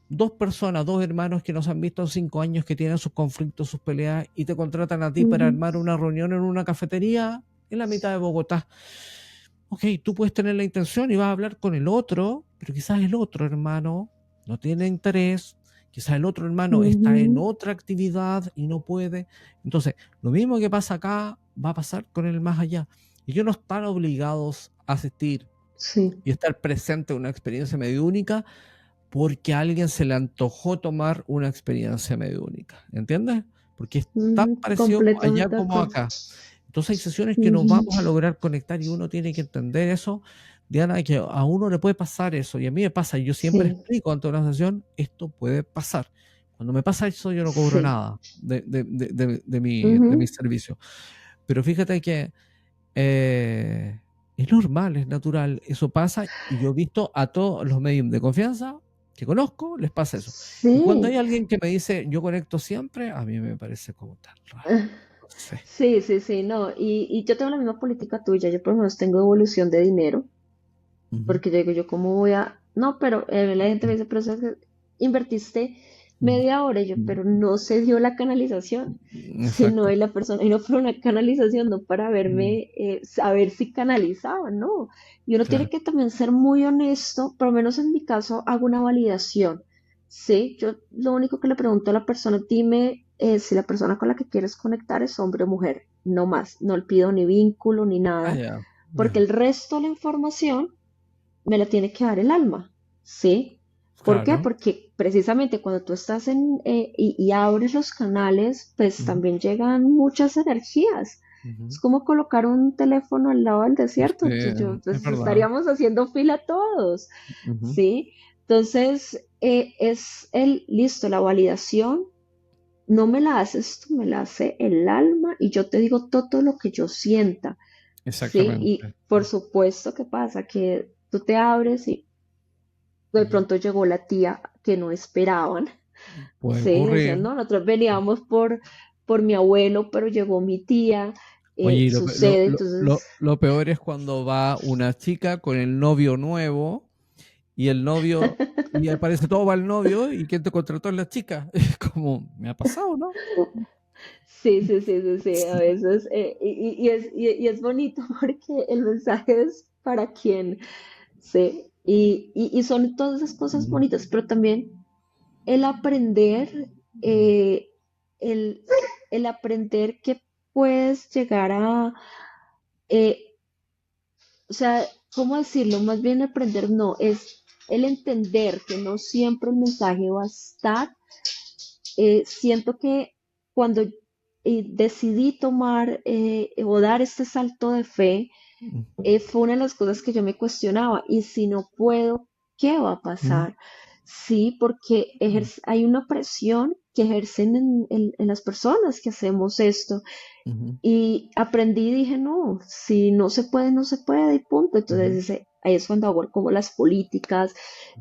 Dos personas, dos hermanos que no se han visto en 5 años, que tienen sus conflictos, sus peleas, y te contratan a ti para ujú, armar una reunión en una cafetería en la mitad de Bogotá. Ok, tú puedes tener la intención y vas a hablar con el otro, pero quizás el otro hermano no tiene interés, quizás el otro hermano está en ujú. otra actividad y no puede. Entonces, lo mismo que pasa acá va a pasar con el más allá. Y ellos no están obligados a asistir Sí. y estar presente en una experiencia mediúnica porque a alguien se le antojó tomar una experiencia mediúnica. ¿Entiendes? Porque es tan Ujú, parecido allá completamente de como acuerdo. acá. Entonces hay sesiones que no Ujú, vamos a lograr conectar y uno tiene que entender eso, Diana, que a uno le puede pasar eso y a mí me pasa, y yo siempre sí, explico ante una sesión, esto puede pasar. Cuando me pasa eso yo no cobro sí. nada de mi Ujú, servicio. Pero fíjate que es normal, es natural, eso pasa, y yo he visto a todos los medios de confianza que conozco, les pasa eso. Y cuando hay sí. alguien que me dice, yo conecto siempre, a mí me parece como tan raro. No sé. Sí, sí, sí, no. Y yo tengo la misma política tuya. Yo por lo menos tengo devolución de dinero. Ujú, Porque yo digo, yo cómo voy a... No, pero la gente me dice, pero es que invertiste ujú, media hora y yo, ujú. pero no se dio la canalización. Si no Exacto. hay la persona, y no fue una canalización, no para Mm, verme, saber si canalizaba, ¿no? Y uno tiene claro. que también ser muy honesto, por lo menos en mi caso hago una validación. Sí, yo lo único que le pregunto a la persona, dime si la persona con la que quieres conectar es hombre o mujer, no más, no le pido ni vínculo ni Ah, nada, ya, porque ya. el resto de la información me la tiene que dar el alma, ¿sí? ¿Por qué? Claro. Porque precisamente cuando tú estás y abres los canales, pues Ujú, también llegan muchas energías. Es ujú. como colocar un teléfono al lado del desierto, entonces Es pues, verdad. estaríamos haciendo fila todos, Ujú. ¿sí? Entonces, es listo, la validación, no me la haces tú, me la hace el alma y yo te digo todo lo que yo sienta. Sí, y Exactamente. por supuesto que pasa que tú te abres y de Ujú. pronto llegó la tía que no esperaban. Puede Sí, ocurrir. decían, no, nosotros veníamos por mi abuelo, pero llegó mi tía, Oye, y sucede, entonces, lo peor es cuando va una chica con el novio nuevo y el novio, y aparece todo para el novio y quien te contrató es la chica. Es como, me ha pasado, ¿no? sí, sí, sí, sí, sí, a Sí. veces, y es bonito porque el mensaje es para quien, sí, y son todas esas cosas Mm, bonitas, pero también el aprender, eh, el, el aprender que puedes llegar a, eh, o sea, ¿cómo decirlo? Más bien aprender, no, es el entender que no siempre el mensaje va a estar. Siento que cuando decidí tomar o dar este salto de fe, mm, fue una de las cosas que yo me cuestionaba. Y si no puedo, ¿qué va a mm, pasar? Sí, porque mm, hay una presión que ejercen en las personas que hacemos esto. ujú, Y aprendí y dije, no, si no se puede, no se puede, y punto. Entonces, ujú. ahí es cuando hago como las políticas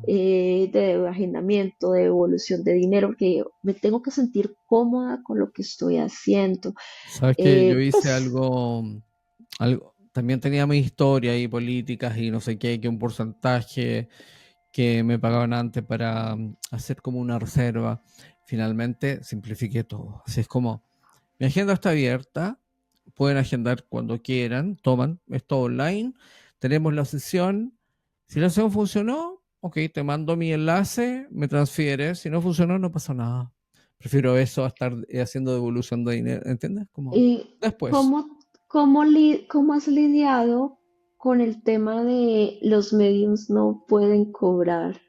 de agendamiento, de devolución de dinero, porque yo me tengo que sentir cómoda con lo que estoy haciendo. Sabes que yo hice Pues, algo, también tenía mi historia y políticas y no sé qué, que un porcentaje que me pagaban antes para hacer como una reserva. Finalmente simplifiqué todo. Así es como, mi agenda está abierta, pueden agendar cuando quieran, toman, es todo online, tenemos la sesión. Si la sesión funcionó, ok, te mando mi enlace, me transfieres. Si no funcionó, no pasa nada. Prefiero eso a estar haciendo devolución de dinero, ¿entiendes? Como ¿y después. cómo has lidiado con el tema de los medios no pueden cobrar?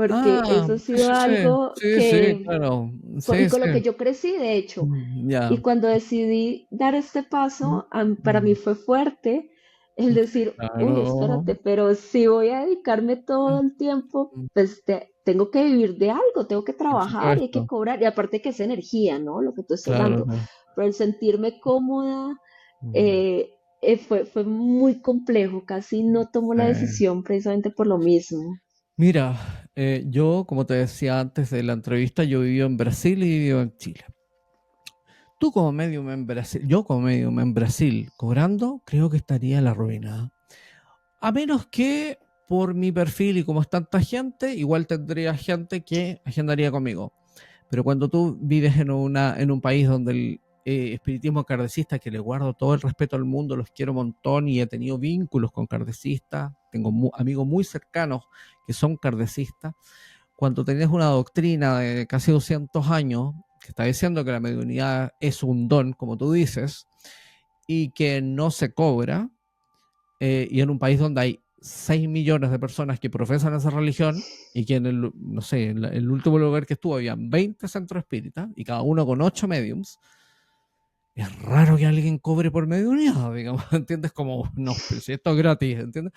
porque Ah, eso ha sí, sido sí, sí, algo sí, sí, claro, y sí, con sí, lo que yo crecí, de hecho. Y ya. cuando decidí dar este paso, para mí Mm, fue fuerte el decir, uy, claro. espérate, pero si voy a dedicarme todo el tiempo, pues tengo que vivir de algo, tengo que Por trabajar y hay que supuesto, cobrar. Y aparte que es energía, ¿no? Lo que tú estás claro, dando. claro. Pero el sentirme cómoda Mm, eh, fue muy complejo, casi no tomo la sí. decisión precisamente por lo mismo. Mira, yo, como te decía antes de la entrevista, yo vivo en Brasil y vivo en Chile. Tú como medium en Brasil, yo como medium en Brasil, cobrando, creo que estaría en la ruina. A menos que por mi perfil y como es tanta gente, igual tendría gente que agendaría conmigo. Pero cuando tú vives en un país donde el espiritismo kardecista, que le guardo todo el respeto al mundo, los quiero un montón y he tenido vínculos con kardecistas, tengo amigos muy cercanos que son kardecistas, cuando tenés una doctrina de casi 200 años que está diciendo que la mediunidad es un don, como tú dices, y que no se cobra, y en un país donde hay 6 millones de personas que profesan esa religión y que en el, no sé, en el último lugar que estuvo habían 20 centros espíritas y cada uno con 8 mediums, es raro que alguien cobre por mediunidad, digamos, ¿entiendes? Como, no, pero si esto es gratis, ¿entiendes?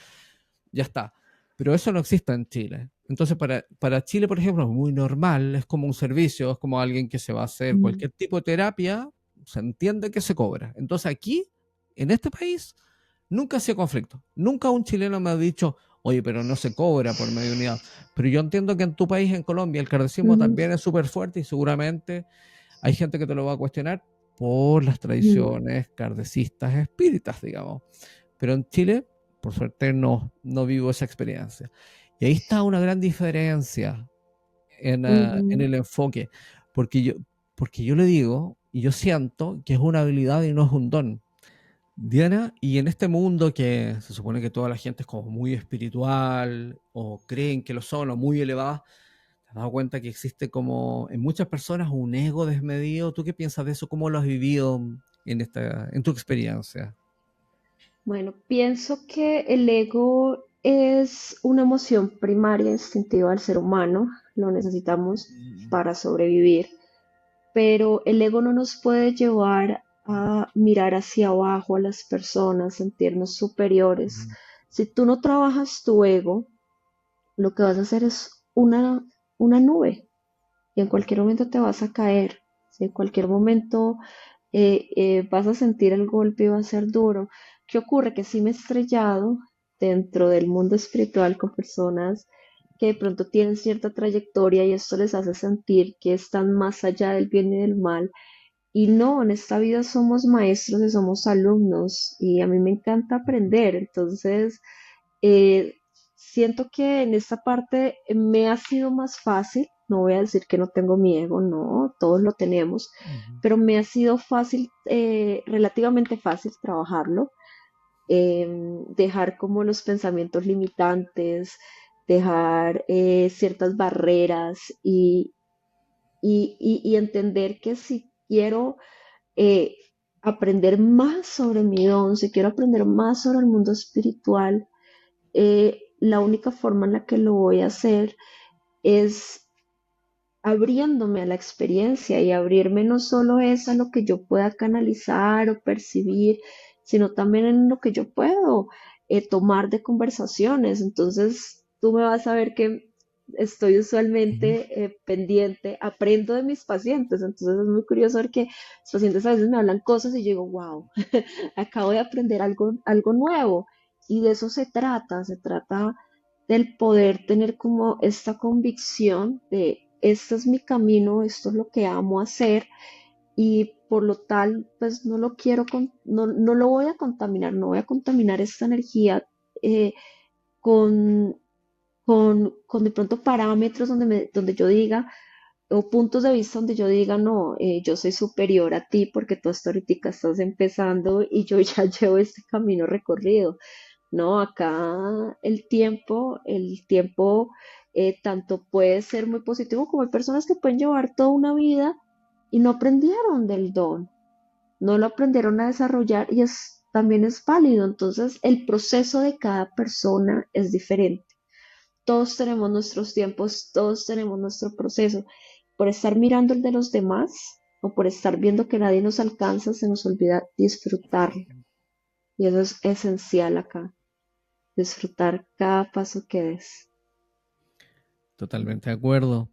Ya está. Pero eso no existe en Chile. Entonces, para Chile, por ejemplo, es muy normal, es como un servicio, es como alguien que se va a hacer Mm. cualquier tipo de terapia, se entiende que se cobra. Entonces, aquí, en este país, nunca ha sido conflicto. Nunca un chileno me ha dicho, oye, pero no se cobra por medio de unidad. Pero yo entiendo que en tu país, en Colombia, el kardecismo Ujú, también es súper fuerte y seguramente hay gente que te lo va a cuestionar por las ujú, tradiciones kardecistas espíritas, digamos. Pero en Chile, por suerte, no vivo esa experiencia. Y ahí está una gran diferencia en ujú. el enfoque, porque porque yo le digo y yo siento que es una habilidad y no es un don. Diana, y en este mundo que se supone que toda la gente es como muy espiritual o creen que lo son o muy elevadas, ¿te has dado cuenta que existe como en muchas personas un ego desmedido? ¿Tú qué piensas de eso? ¿Cómo lo has vivido en tu experiencia? Bueno, pienso que el ego es una emoción primaria instintiva del ser humano, lo necesitamos Mm, para sobrevivir, pero el ego no nos puede llevar a mirar hacia abajo a las personas, sentirnos superiores. mm, Si tú no trabajas tu ego, lo que vas a hacer es una nube y en cualquier momento te vas a caer. Si en cualquier momento vas a sentir el golpe y va a ser duro. ¿Qué ocurre? Que sí me he estrellado dentro del mundo espiritual con personas que de pronto tienen cierta trayectoria y esto les hace sentir que están más allá del bien y del mal. Y no, en esta vida somos maestros y somos alumnos y a mí me encanta aprender. Entonces, eh, siento que en esta parte me ha sido más fácil, no voy a decir que no tengo mi ego, no, todos lo tenemos, mm, pero me ha sido fácil, relativamente fácil trabajarlo, dejar como los pensamientos limitantes, dejar ciertas barreras y entender que si quiero eh, aprender más sobre mi don, si quiero aprender más sobre el mundo espiritual, la única forma en la que lo voy a hacer es abriéndome a la experiencia y abrirme no solo es a lo que yo pueda canalizar o percibir, sino también en lo que yo puedo tomar de conversaciones. Entonces, tú me vas a ver que estoy mm. usualmente pendiente, aprendo de mis pacientes. Entonces, es muy curioso ver que los pacientes a veces me hablan cosas y yo digo, wow, acabo de aprender algo nuevo. Y de eso se trata del poder tener como esta convicción de este es mi camino, esto es lo que amo hacer y por lo tal, pues no lo quiero, no lo voy a contaminar, no voy a contaminar esta energía eh, con, con de pronto parámetros donde yo diga, o puntos de vista donde yo diga, no, yo soy superior a ti porque tú hasta ahorita estás empezando y yo ya llevo este camino recorrido. No, acá el tiempo tanto puede ser muy positivo como hay personas que pueden llevar toda una vida y no aprendieron del don, no lo aprendieron a desarrollar y también es válido. Entonces, el proceso de cada persona es diferente. todos tenemos nuestros tiempos, todos tenemos nuestro proceso. Por estar mirando el de los demás o por estar viendo que nadie nos alcanza, se nos olvida disfrutarlo. Y eso es esencial acá, disfrutar cada paso que des. Totalmente de acuerdo.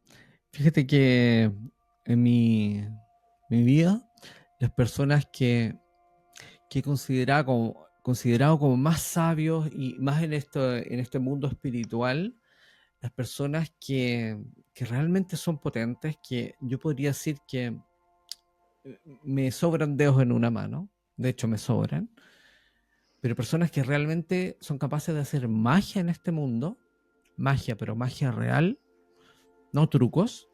Fíjate que en mi vida, las personas que he considerado como más sabios y más en este mundo espiritual, las personas que realmente son potentes, que yo podría decir que me sobran dedos en una mano, de hecho me sobran, pero personas que realmente son capaces de hacer magia en este mundo, magia, pero magia real, no trucos,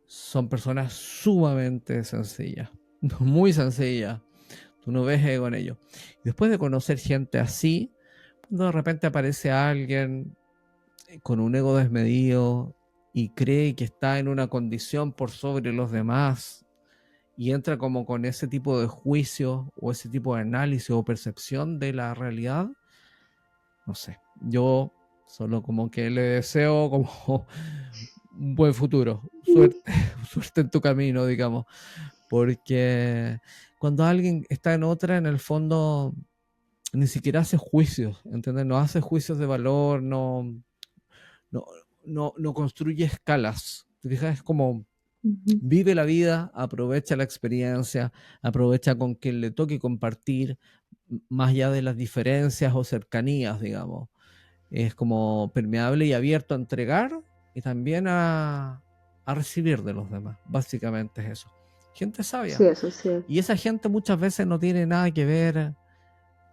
son personas sumamente sencillas, muy sencillas. Tú no ves ego en ellos. Y después de conocer gente así, cuando de repente aparece alguien con un ego desmedido y cree que está en una condición por sobre los demás y entra como con ese tipo de juicio o ese tipo de análisis o percepción de la realidad, no sé, yo solo como que le deseo como un buen futuro, suerte, suerte en tu camino, digamos, porque cuando alguien está en otra, en el fondo ni siquiera hace juicios, ¿entiendes? No hace juicios de valor, no, no construye escalas. ¿Te fijas? Es como Ujú. vive la vida, aprovecha la experiencia, aprovecha con quien le toque compartir, más allá de las diferencias o cercanías, digamos. Es como permeable y abierto a entregar y también a recibir de los demás. Básicamente es eso. Gente Sí, sabia. eso sí. Y esa gente muchas veces no tiene nada que ver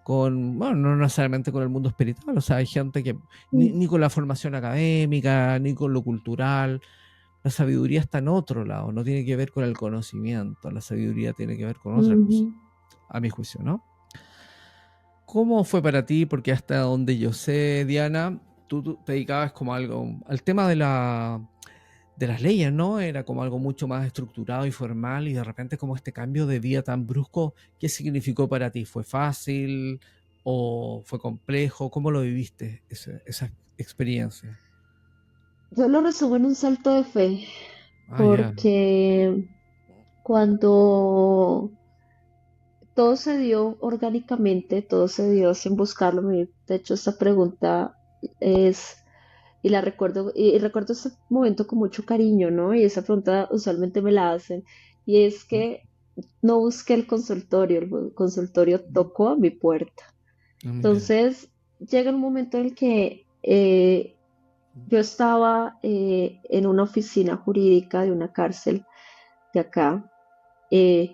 con, bueno, no necesariamente con el mundo espiritual, o sea, hay gente que Mm. ni con la formación académica, ni con lo cultural, la sabiduría está en otro lado, no tiene que ver con el conocimiento, la sabiduría tiene que ver con otra Ujú. cosa, a mi juicio, ¿no? ¿Cómo fue para ti? Porque hasta donde yo sé, Diana, tú te dedicabas como algo, al tema de las leyes, ¿no? Era como algo mucho más estructurado y formal y de repente como este cambio de vida tan brusco, ¿qué significó para ti? ¿Fue fácil o fue complejo? ¿Cómo lo viviste esa experiencia? Yo lo resumo en un salto de fe, Ah, ya. porque cuando todo se dio orgánicamente, todo se dio sin buscarlo. De hecho, esta pregunta es, y la recuerdo, y recuerdo este momento con mucho cariño, ¿no? Y esa pregunta usualmente me la hacen, y es que no busqué el consultorio tocó a mi puerta. Ah, mira. Entonces, llega un momento en el que yo estaba en una oficina jurídica de una cárcel de acá. eh,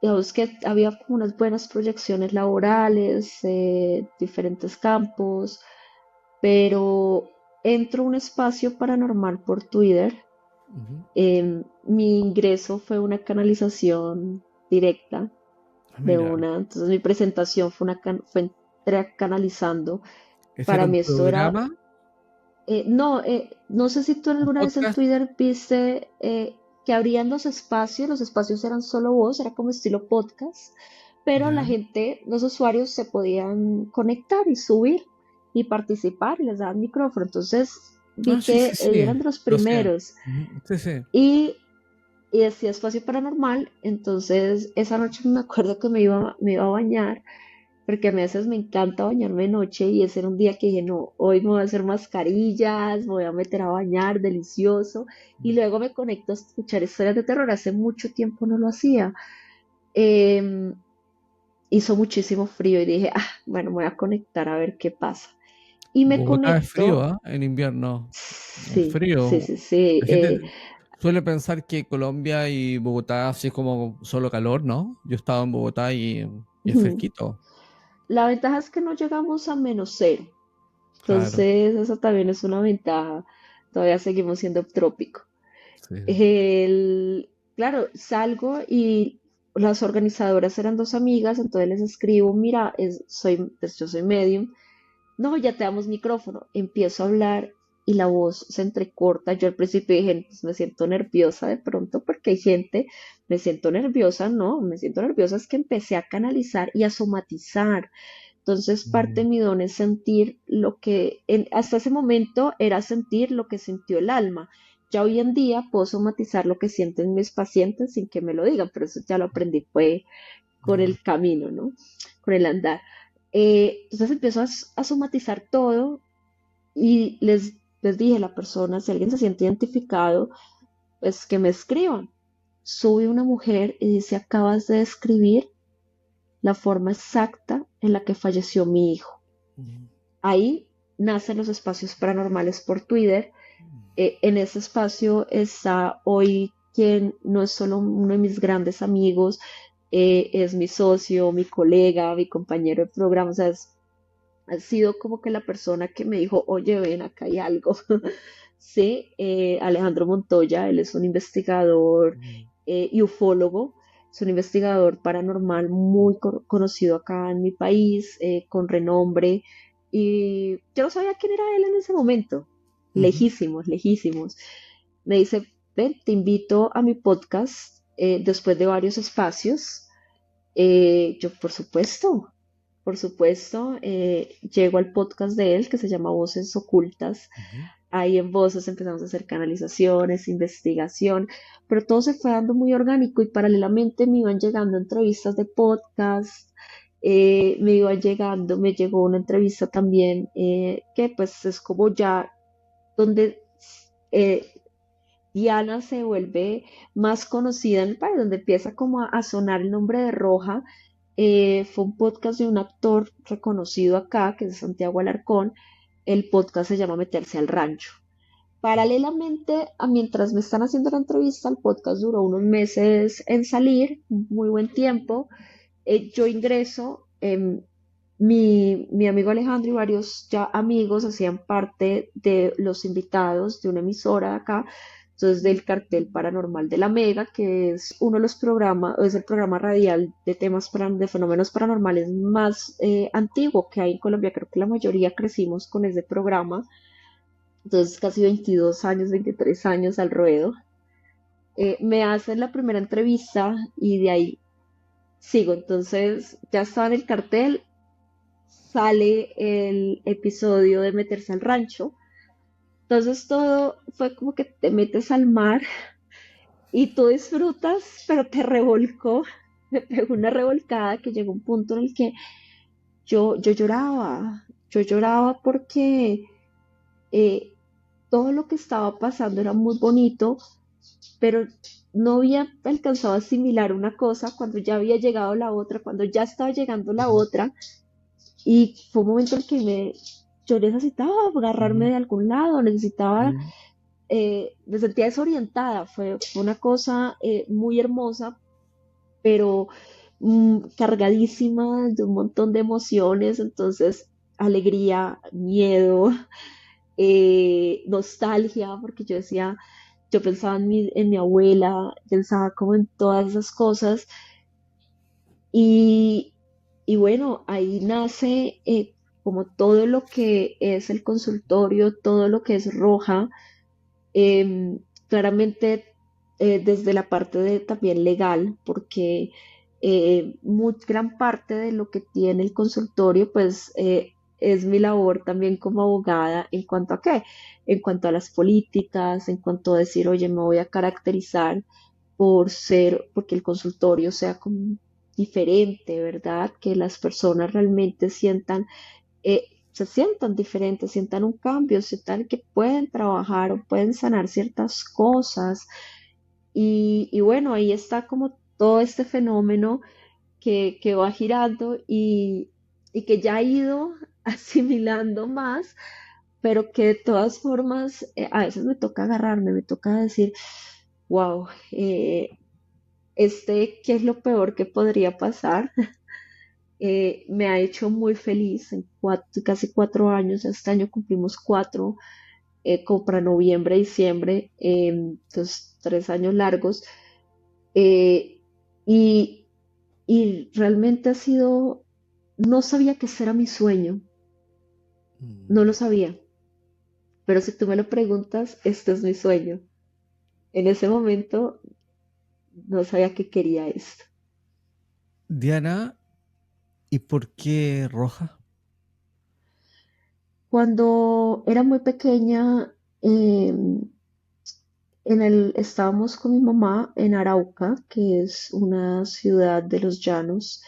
Digamos que había como unas buenas proyecciones laborales, diferentes campos, pero entro a un espacio paranormal por Twitter. Ujú. Mi ingreso fue una canalización directa Ah, de mira. una, entonces mi presentación fue canalizando. ¿Ese era Para un mí esto era, programa, no, no sé si tú un alguna vez en podcast? Twitter viste que abrían los espacios eran solo voz, era como estilo podcast, pero la Ya. gente, los usuarios se podían conectar y subir y participar y les daban micrófono. Entonces Ah, vi sí, que sí, sí. eran de los Lo hacía. primeros Ujú. Sí, sí. y, y decía espacio paranormal. Entonces esa noche me acuerdo que me iba a bañar porque a veces me encanta bañarme de noche y ese era un día que dije, no, hoy me voy a hacer mascarillas, me voy a meter a bañar, delicioso, y luego me conecto a escuchar historias de terror. Hace mucho tiempo no lo hacía. Em, Hizo muchísimo frío y dije, ah, bueno, me voy a conectar a ver qué pasa. Y me Bogotá es frío, conecto, ¿ah? En invierno. Es sí, sí, frío. sí, sí. La gente suele pensar que Colombia y Bogotá así es como solo calor, ¿no? Yo he estado en Bogotá y es Ujú. fresquito. La ventaja es que no llegamos a -0, Claro. entonces eso también es una ventaja. Todavía seguimos siendo trópico. Sí. Claro, salgo y las organizadoras eran dos amigas, entonces les escribo, mira, pues yo soy medium, no, ya te damos micrófono, empiezo a hablar y la voz se entrecorta. Yo al principio dije, pues me siento nerviosa de pronto porque hay gente, me siento nerviosa, no, me siento nerviosa es que empecé a canalizar y a somatizar. Entonces, parte de mi don es sentir lo que hasta ese momento era sentir lo que sintió el alma. Ya hoy en día puedo somatizar lo que sienten mis pacientes sin que me lo digan, pero eso ya lo aprendí fue con el camino, ¿no? Con el andar. Entonces empiezo a somatizar todo y les dije a la persona, si alguien se siente identificado, pues que me escriban. Sube una mujer y dice, acabas de describir la forma exacta en la que falleció mi hijo. Ahí nacen los espacios paranormales por Twitter. En ese espacio está hoy quien no es solo uno de mis grandes amigos, es mi socio, mi colega, mi compañero de programa, o sea, ha sido como que la persona que me dijo, oye, ven, acá hay algo. Sí, Alejandro Montoya, él es un investigador y ufólogo, es un investigador paranormal muy conocido acá en mi país, con renombre, y yo no sabía quién era él en ese momento, lejísimos, lejísimos. Me dice, ven, te invito a mi podcast después de varios espacios. Yo, por supuesto, llego al podcast de él que se llama Voces Ocultas. Ahí en Voces empezamos a hacer canalizaciones, investigación, pero todo se fue dando muy orgánico y paralelamente me iban llegando entrevistas de podcast, me llegó una entrevista también que pues es como ya donde eh, Diana se vuelve más conocida en el país, donde empieza como a sonar el nombre de Roja. Fue un podcast de un actor reconocido acá, que es Santiago Alarcón. El podcast se llama Meterse al Rancho. Paralelamente, mientras me están haciendo la entrevista, el podcast duró unos meses en salir, muy buen tiempo. Yo ingreso, mi amigo Alejandro y varios ya amigos hacían parte de los invitados de una emisora de acá, entonces del cartel paranormal de la Mega, que es uno de los programas, es el programa radial de temas de fenómenos paranormales más antiguo que hay en Colombia. Creo que la mayoría crecimos con ese programa, entonces casi 22 años, 23 años al ruedo. Me hacen la primera entrevista y de ahí sigo, entonces ya estaba en el cartel, sale el episodio de Meterse al Rancho, entonces todo fue como que te metes al mar y tú disfrutas, pero te revolcó, me pegó una revolcada que llegó un punto en el que yo lloraba porque eh, todo lo que estaba pasando era muy bonito, pero no había alcanzado a asimilar una cosa cuando ya había llegado la otra, cuando ya estaba llegando la otra, y fue un momento en que yo necesitaba agarrarme de algún lado, me sentía desorientada, fue una cosa muy hermosa, pero cargadísima de un montón de emociones, entonces alegría, miedo, nostalgia, porque yo decía, yo pensaba en mi abuela, pensaba como en todas esas cosas y, y bueno, ahí nace como todo lo que es el consultorio, todo lo que es Roja, claramente desde la parte de también legal, porque gran parte de lo que tiene el consultorio, pues es mi labor también como abogada en cuanto a qué, en cuanto a las políticas, en cuanto a decir, oye, me voy a caracterizar porque el consultorio sea como diferente, ¿verdad? Que las personas realmente se sientan diferentes, sientan un cambio, sientan que pueden trabajar o pueden sanar ciertas cosas. Y bueno, ahí está como todo este fenómeno que va girando y que ya ha ido asimilando más, pero que de todas formas a veces me toca agarrarme, me toca decir, wow, ¿qué es lo peor que podría pasar? Me ha hecho muy feliz en casi 4 años. Este año cumplimos cuatro, como para noviembre, diciembre, entonces 3 años largos. eh, y, y realmente no sabía que ese era mi sueño, no lo sabía, pero si tú me lo preguntas, este es mi sueño. En ese momento no sabía que quería esto. Diana, ¿Y por qué roja? Cuando era muy pequeña, estábamos con mi mamá en Arauca, que es una ciudad de los llanos,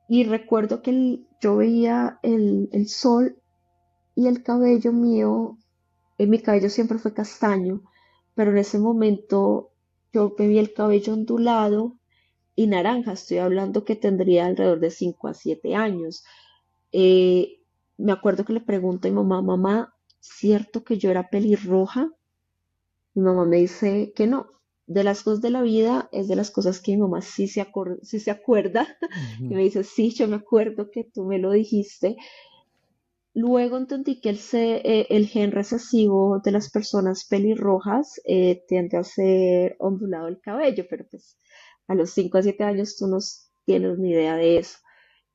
y recuerdo que yo veía el sol y el cabello mío, mi cabello siempre fue castaño, pero en ese momento yo me vi el cabello ondulado y naranja. Estoy hablando que tendría alrededor de 5 a 7 años. Eh, Me acuerdo que le pregunto a mi mamá, mamá, ¿cierto que yo era pelirroja? Mi mamá me dice que no. De las cosas de la vida es de las cosas que mi mamá sí se acuerda. Y Ujú. me dice, sí, yo me acuerdo que tú me lo dijiste. Luego entendí que el gen recesivo de las personas pelirrojas tiende a ser ondulado el cabello, pero pues a los 5 a 7 años tú no tienes ni idea de eso.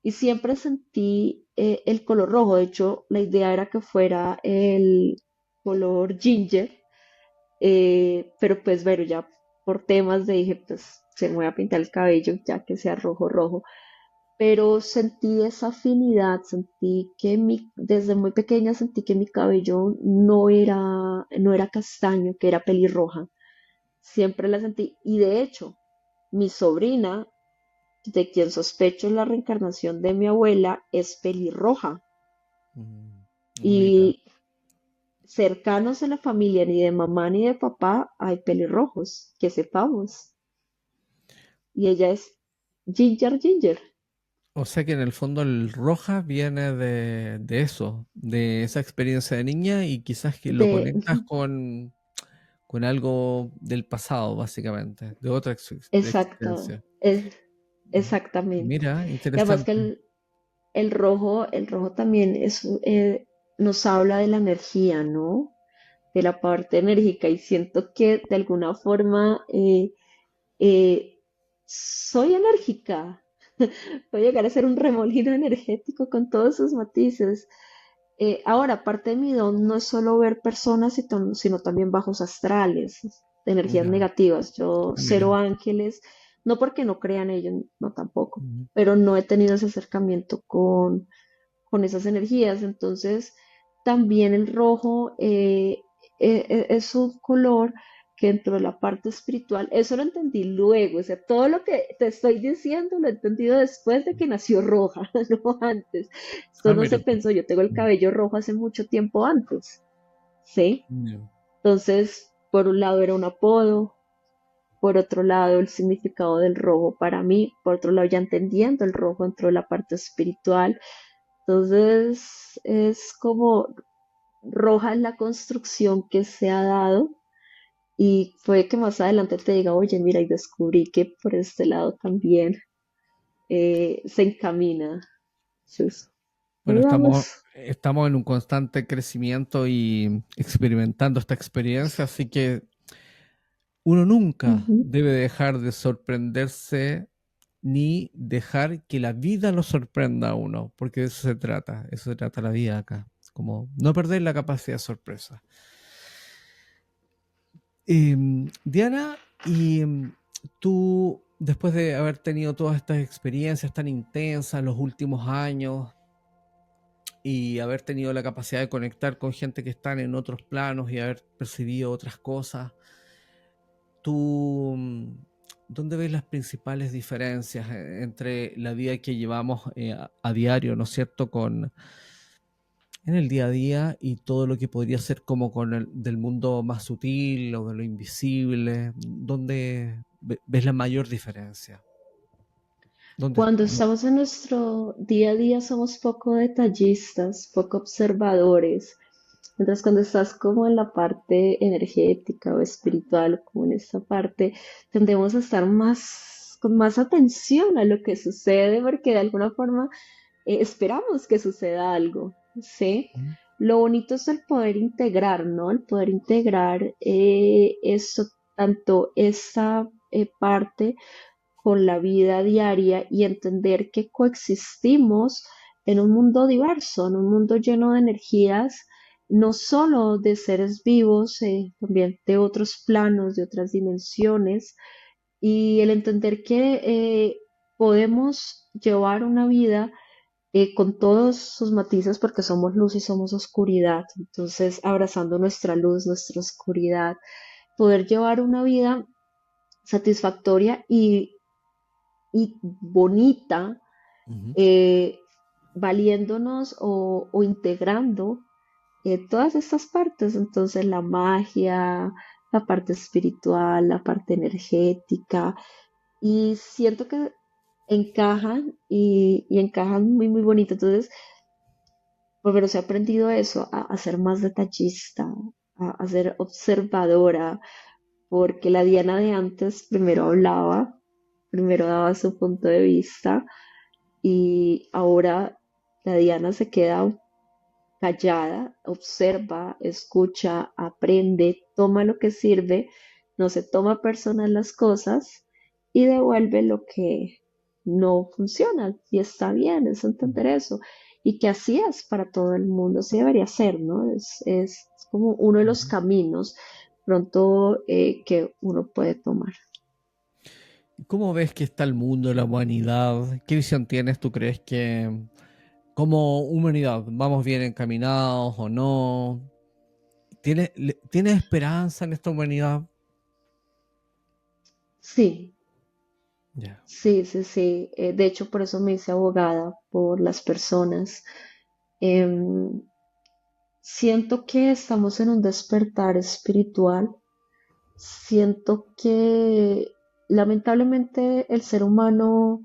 Y siempre sentí el color rojo. De hecho, la idea era que fuera el color ginger, pero pues bueno, ya por temas de dije, pues se me voy a pintar el cabello ya que sea rojo rojo. Pero sentí esa afinidad, sentí que desde muy pequeña sentí que mi cabello no era castaño, que era pelirroja. Siempre la sentí. Y de hecho, mi sobrina, de quien sospecho la reencarnación de mi abuela, es pelirroja. Mm, mira, Y cercanos a la familia, ni de mamá ni de papá, hay pelirrojos, que sepamos. Y ella es Ginger Ginger. o sea que en el fondo el roja viene de eso, de esa experiencia de niña y quizás que lo De, conectas con algo del pasado, básicamente, de otra exacto, existencia. exactamente. Mira, Y además que interesante. el rojo también nos habla de la energía, ¿no? De la parte enérgica. Y siento que de alguna forma eh, soy enérgica. Voy a llegar a ser un remolino energético con todos sus matices. Ahora, parte de mi don no es solo ver personas, sino también bajos astrales, de energías Ya, negativas. Yo cero mira. ángeles, no porque no crean ellos, no tampoco, Ujú. pero no he tenido ese acercamiento con esas energías. Entonces, también el rojo es un color que dentro de la parte espiritual, eso lo entendí luego, o sea, todo lo que te estoy diciendo lo he entendido después de que nació roja, no antes. Esto Ah, no mira se tú. pensó, yo tengo el Mm, cabello rojo hace mucho tiempo antes, ¿sí? ya. Entonces, por un lado era un apodo, por otro lado el significado del rojo para mí, por otro lado ya entendiendo el rojo dentro de la parte espiritual. Entonces, es como roja en la construcción que se ha dado y puede que más adelante te diga, oye, mira, y descubrí que por este lado también se encamina. Entonces, Bueno, ahí vamos. estamos en un constante crecimiento y experimentando esta experiencia, así que uno nunca Ujú. debe dejar de sorprenderse ni dejar que la vida lo sorprenda a uno, porque de eso se trata la vida acá, como no perder la capacidad de sorpresa. Diana, y tú, después de haber tenido todas estas experiencias tan intensas en los últimos años y haber tenido la capacidad de conectar con gente que están en otros planos y haber percibido otras cosas, ¿tú dónde ves las principales diferencias entre la vida que llevamos a diario, ¿no es cierto?, en el día a día y todo lo que podría ser como con el del mundo más sutil o de lo invisible. ¿Dónde ves la mayor diferencia? ¿Dónde? Cuando estamos en nuestro día a día somos poco detallistas, poco observadores, mientras cuando estás como en la parte energética o espiritual, como en esta parte, tendemos a estar con más atención a lo que sucede, porque de alguna forma esperamos que suceda algo, ¿sí? Mm. Lo bonito es el poder integrar, ¿no? El poder integrar eso, tanto esa parte con la vida diaria y entender que coexistimos en un mundo diverso, en un mundo lleno de energías, no solo de seres vivos, también de otros planos, de otras dimensiones, y el entender que podemos llevar una vida con todos sus matices porque somos luz y somos oscuridad. Entonces, abrazando nuestra luz, nuestra oscuridad, poder llevar una vida satisfactoria y bonita, Ujú. eh, valiéndonos o integrando todas estas partes. Entonces, la magia, la parte espiritual, la parte energética, y siento que encajan y encajan muy, muy bonito. Entonces, pues, pero se ha aprendido eso, a ser más detallista, a ser observadora, porque la Diana de antes primero hablaba, primero daba su punto de vista y ahora la Diana se queda callada, observa, escucha, aprende, toma lo que sirve, no se toma personal las cosas y devuelve lo que no funciona. Y está bien, es entender eso. Y que así es para todo el mundo, así debería ser, ¿no? Es como uno de los Ujú. caminos pronto que uno puede tomar. ¿Cómo ves que está el mundo, la humanidad? ¿Qué visión tienes? ¿Tú crees que como humanidad vamos bien encaminados o no? ¿Tienes esperanza en esta humanidad? Sí, Ya. sí, sí, sí. De hecho, por eso me hice abogada por las personas. Em, Siento que estamos en un despertar espiritual. Siento que lamentablemente el ser humano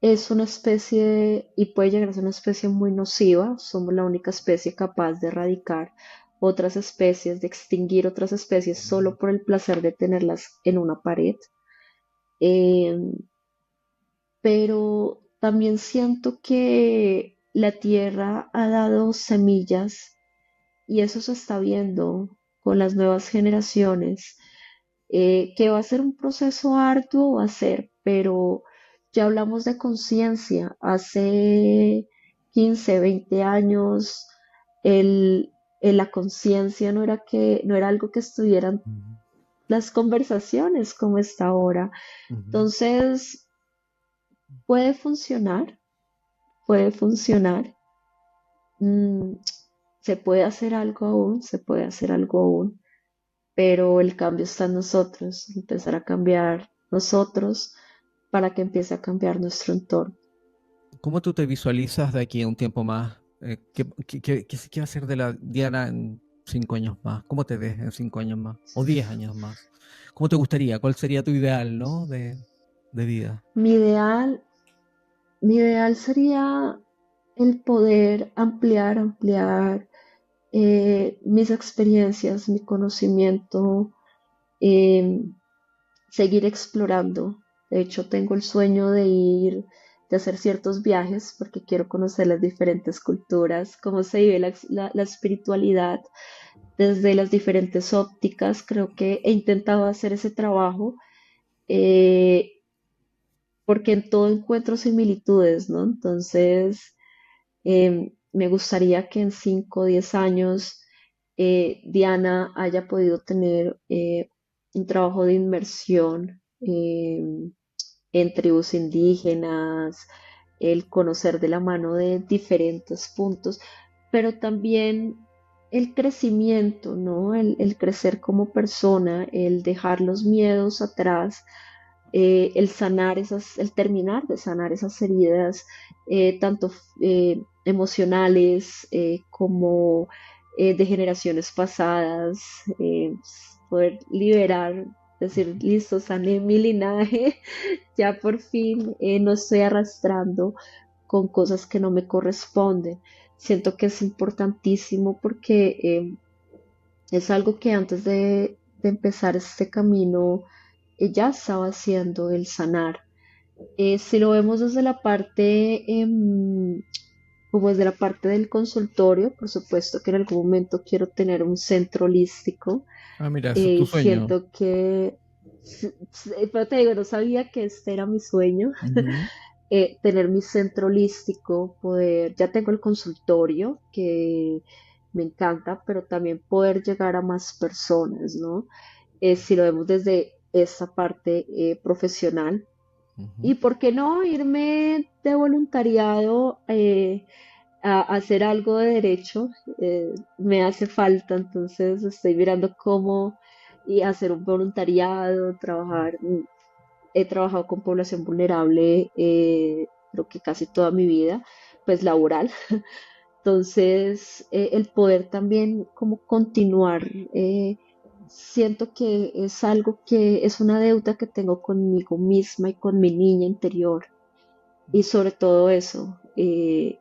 es una especie y puede llegar a ser una especie muy nociva. Somos la única especie capaz de erradicar otras especies, de extinguir otras especies solo por el placer de tenerlas en una pared. Em, pero también siento que la tierra ha dado semillas y eso se está viendo con las nuevas generaciones, que va a ser un proceso arduo, va a ser, pero ya hablamos de conciencia. Hace 15, 20 años, la conciencia no era algo que estuvieran Ujú. las conversaciones como está ahora. Ujú. Entonces, puede funcionar, puede funcionar. Mm, se puede hacer algo aún, se puede hacer algo aún, pero el cambio está en nosotros, empezar a cambiar nosotros para que empiece a cambiar nuestro entorno. ¿Cómo tú te visualizas de aquí a un tiempo más? ¿Qué va a ser de la Diana en 5 años más? ¿Cómo te ves en 5 años más? ¿O 10 años más? ¿Cómo te gustaría? ¿Cuál sería tu ideal, ¿no? De vida. Mi ideal, mi ideal sería el poder ampliar mis experiencias, mi conocimiento, eh, seguir explorando. De hecho, tengo el sueño de hacer ciertos viajes porque quiero conocer las diferentes culturas, cómo se vive la espiritualidad desde las diferentes ópticas. Creo que he intentado hacer ese trabajo eh, porque en todo encuentro similitudes, ¿no? Entonces, me gustaría que en 5 o 10 años Diana haya podido tener un trabajo de inmersión en tribus indígenas, el conocer de la mano de diferentes puntos, pero también el crecimiento, ¿no? El crecer como persona, el dejar los miedos atrás, el sanar el terminar de sanar esas heridas, tanto emocionales como de generaciones pasadas, poder liberar, decir, listo, sané mi linaje, ya por fin no estoy arrastrando con cosas que no me corresponden. Siento que es importantísimo porque es algo que antes de empezar este camino ya estaba haciendo el sanar. Si lo vemos desde la parte, como desde la parte del consultorio, por supuesto que en algún momento quiero tener un centro holístico. Ah, mira, ese es tu sueño. Siento que, pero te digo, no sabía que este era mi sueño, Ujú. tener mi centro holístico, poder, ya tengo el consultorio que me encanta, pero también poder llegar a más personas, ¿no? Si lo vemos desde esa parte profesional. Ujú. ¿Y por qué no irme de voluntariado a hacer algo de derecho? Me hace falta, entonces estoy mirando cómo y hacer un voluntariado, trabajar. He trabajado con población vulnerable, creo que casi toda mi vida, pues laboral. Entonces, el poder también como continuar, siento que es algo que es una deuda que tengo conmigo misma y con mi niña interior. Y sobre todo eso, en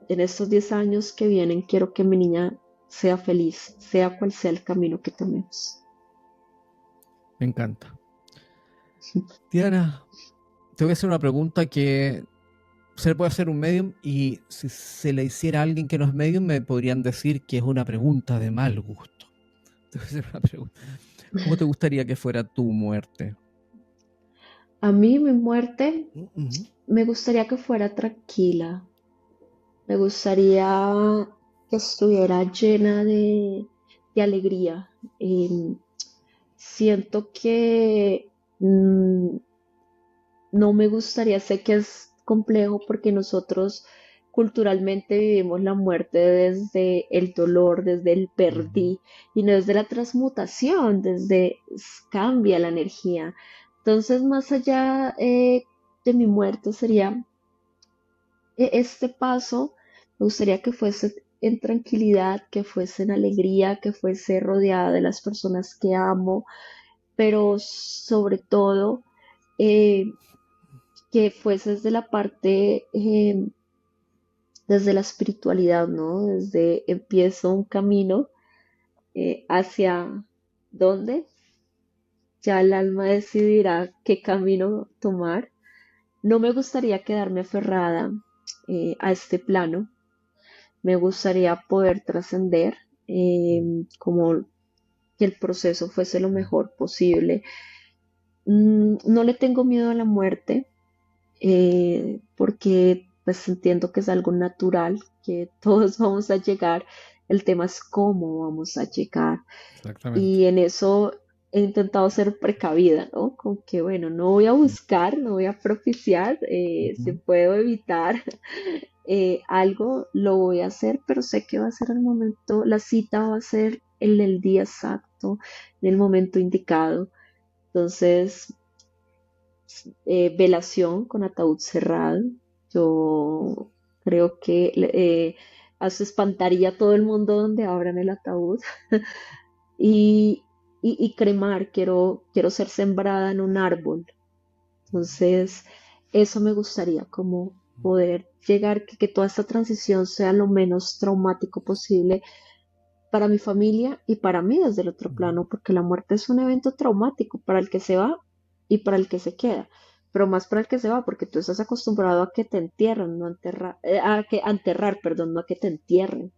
estos 10 años que vienen, quiero que mi niña sea feliz, sea cual sea el camino que tomemos. Me encanta. Diana, te voy a hacer una pregunta que se le puede hacer un medium y si se le hiciera a alguien que no es medium me podrían decir que es una pregunta de mal gusto. Te voy a hacer una pregunta. ¿Cómo te gustaría que fuera tu muerte? A mí, mi muerte, Ujú. me gustaría que fuera tranquila. Me gustaría que estuviera llena de alegría. Siento que no me gustaría, sé que es complejo porque nosotros culturalmente vivimos la muerte desde el dolor, desde el Ujú. perdí y no desde la transmutación, desde cambia la energía. Entonces, más allá de mi muerte sería este paso, me gustaría que fuese en tranquilidad, que fuese en alegría, que fuese rodeada de las personas que amo, pero sobre todo eh, que fuese desde la parte, desde la espiritualidad, ¿no? Desde empiezo un camino hacia dónde ya el alma decidirá qué camino tomar. No me gustaría quedarme aferrada a este plano. Me gustaría poder trascender, como que el proceso fuese lo mejor posible. No le tengo miedo a la muerte, porque pues entiendo que es algo natural, que todos vamos a llegar. El tema es cómo vamos a llegar. Exactamente. Y en eso he intentado ser precavida, ¿no? Con que, bueno, no voy a buscar, no voy a propiciar, si Ujú. puedo evitar algo lo voy a hacer, pero sé que va a ser el momento, la cita va a ser en el día exacto, en el momento indicado. Entonces, velación con ataúd cerrado. Yo creo que eso espantaría a todo el mundo donde abran el ataúd. Y, y cremar, quiero ser sembrada en un árbol. Entonces, eso me gustaría, como poder llegar, que toda esta transición sea lo menos traumático posible para mi familia y para mí desde el otro Ujú. plano, porque la muerte es un evento traumático para el que se va y para el que se queda, pero más para el que se va, porque tú estás acostumbrado a que te entierren, no a enterrar, a enterrar, perdón, no a que te entierren,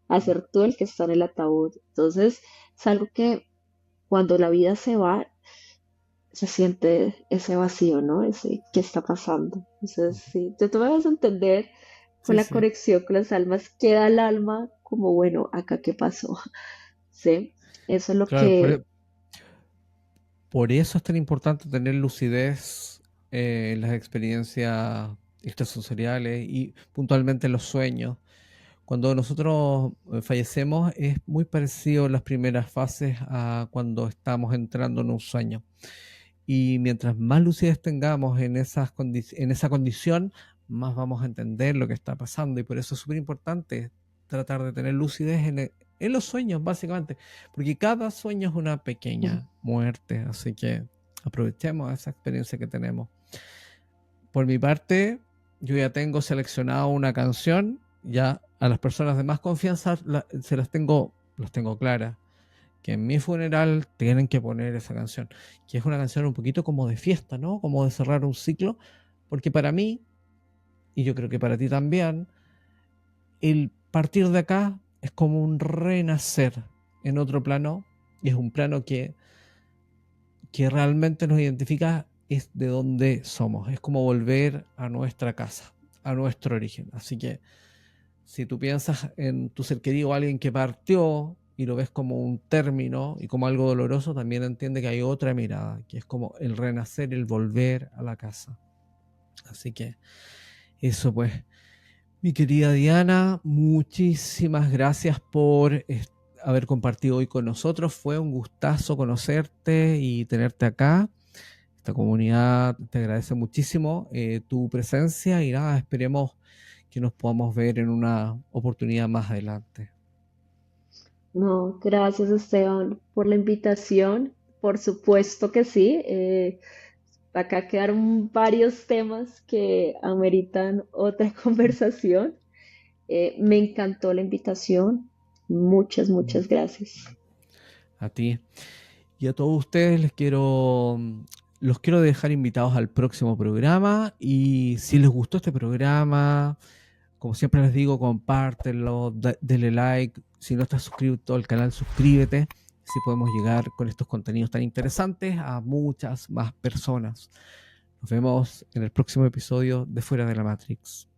a ser tú el que está en el ataúd. Entonces, es algo que cuando la vida se va, se siente ese vacío, ¿no? Ese, ¿qué está pasando? Entonces, sí, tú me vas a entender con Sí, la sí. conexión con las almas, queda el alma como, bueno, acá qué pasó, ¿sí? Eso es lo Claro, que... por eso es tan importante tener lucidez en las experiencias extrasensoriales y puntualmente en los sueños. Cuando nosotros fallecemos es muy parecido las primeras fases a cuando estamos entrando en un sueño. Y mientras más lucidez tengamos en, en esa condición, más vamos a entender lo que está pasando. Y por eso es súper importante tratar de tener lucidez en los sueños, básicamente. Porque cada sueño es una pequeña muerte. Así que aprovechemos esa experiencia que tenemos. Por mi parte, yo ya tengo seleccionado una canción. Ya a las personas de más confianza se las tengo claras que en mi funeral tienen que poner esa canción, que es una canción un poquito como de fiesta, ¿no? Como de cerrar un ciclo, porque para mí, y yo creo que para ti también, el partir de acá es como un renacer en otro plano, y es un plano que realmente nos identifica es de dónde somos, es como volver a nuestra casa, a nuestro origen. Así que si tú piensas en tu ser querido, alguien que partió, y lo ves como un término y como algo doloroso, también entiende que hay otra mirada, que es como el renacer, el volver a la casa. Así que eso pues. Mi querida Diana, muchísimas gracias por haber compartido hoy con nosotros. Fue un gustazo conocerte y tenerte acá. Esta comunidad te agradece muchísimo tu presencia y nada, esperemos que nos podamos ver en una oportunidad más adelante. No, gracias Esteban por la invitación. Por supuesto que sí. Acá quedaron varios temas que ameritan otra conversación. Me encantó la invitación. Muchas, muchas gracias. A ti. Y a todos ustedes los quiero dejar invitados al próximo programa y si les gustó este programa, como siempre les digo, compártenlo, denle like, si no estás suscrito al canal, suscríbete, si podemos llegar con estos contenidos tan interesantes a muchas más personas. Nos vemos en el próximo episodio de Fuera de la Matrix.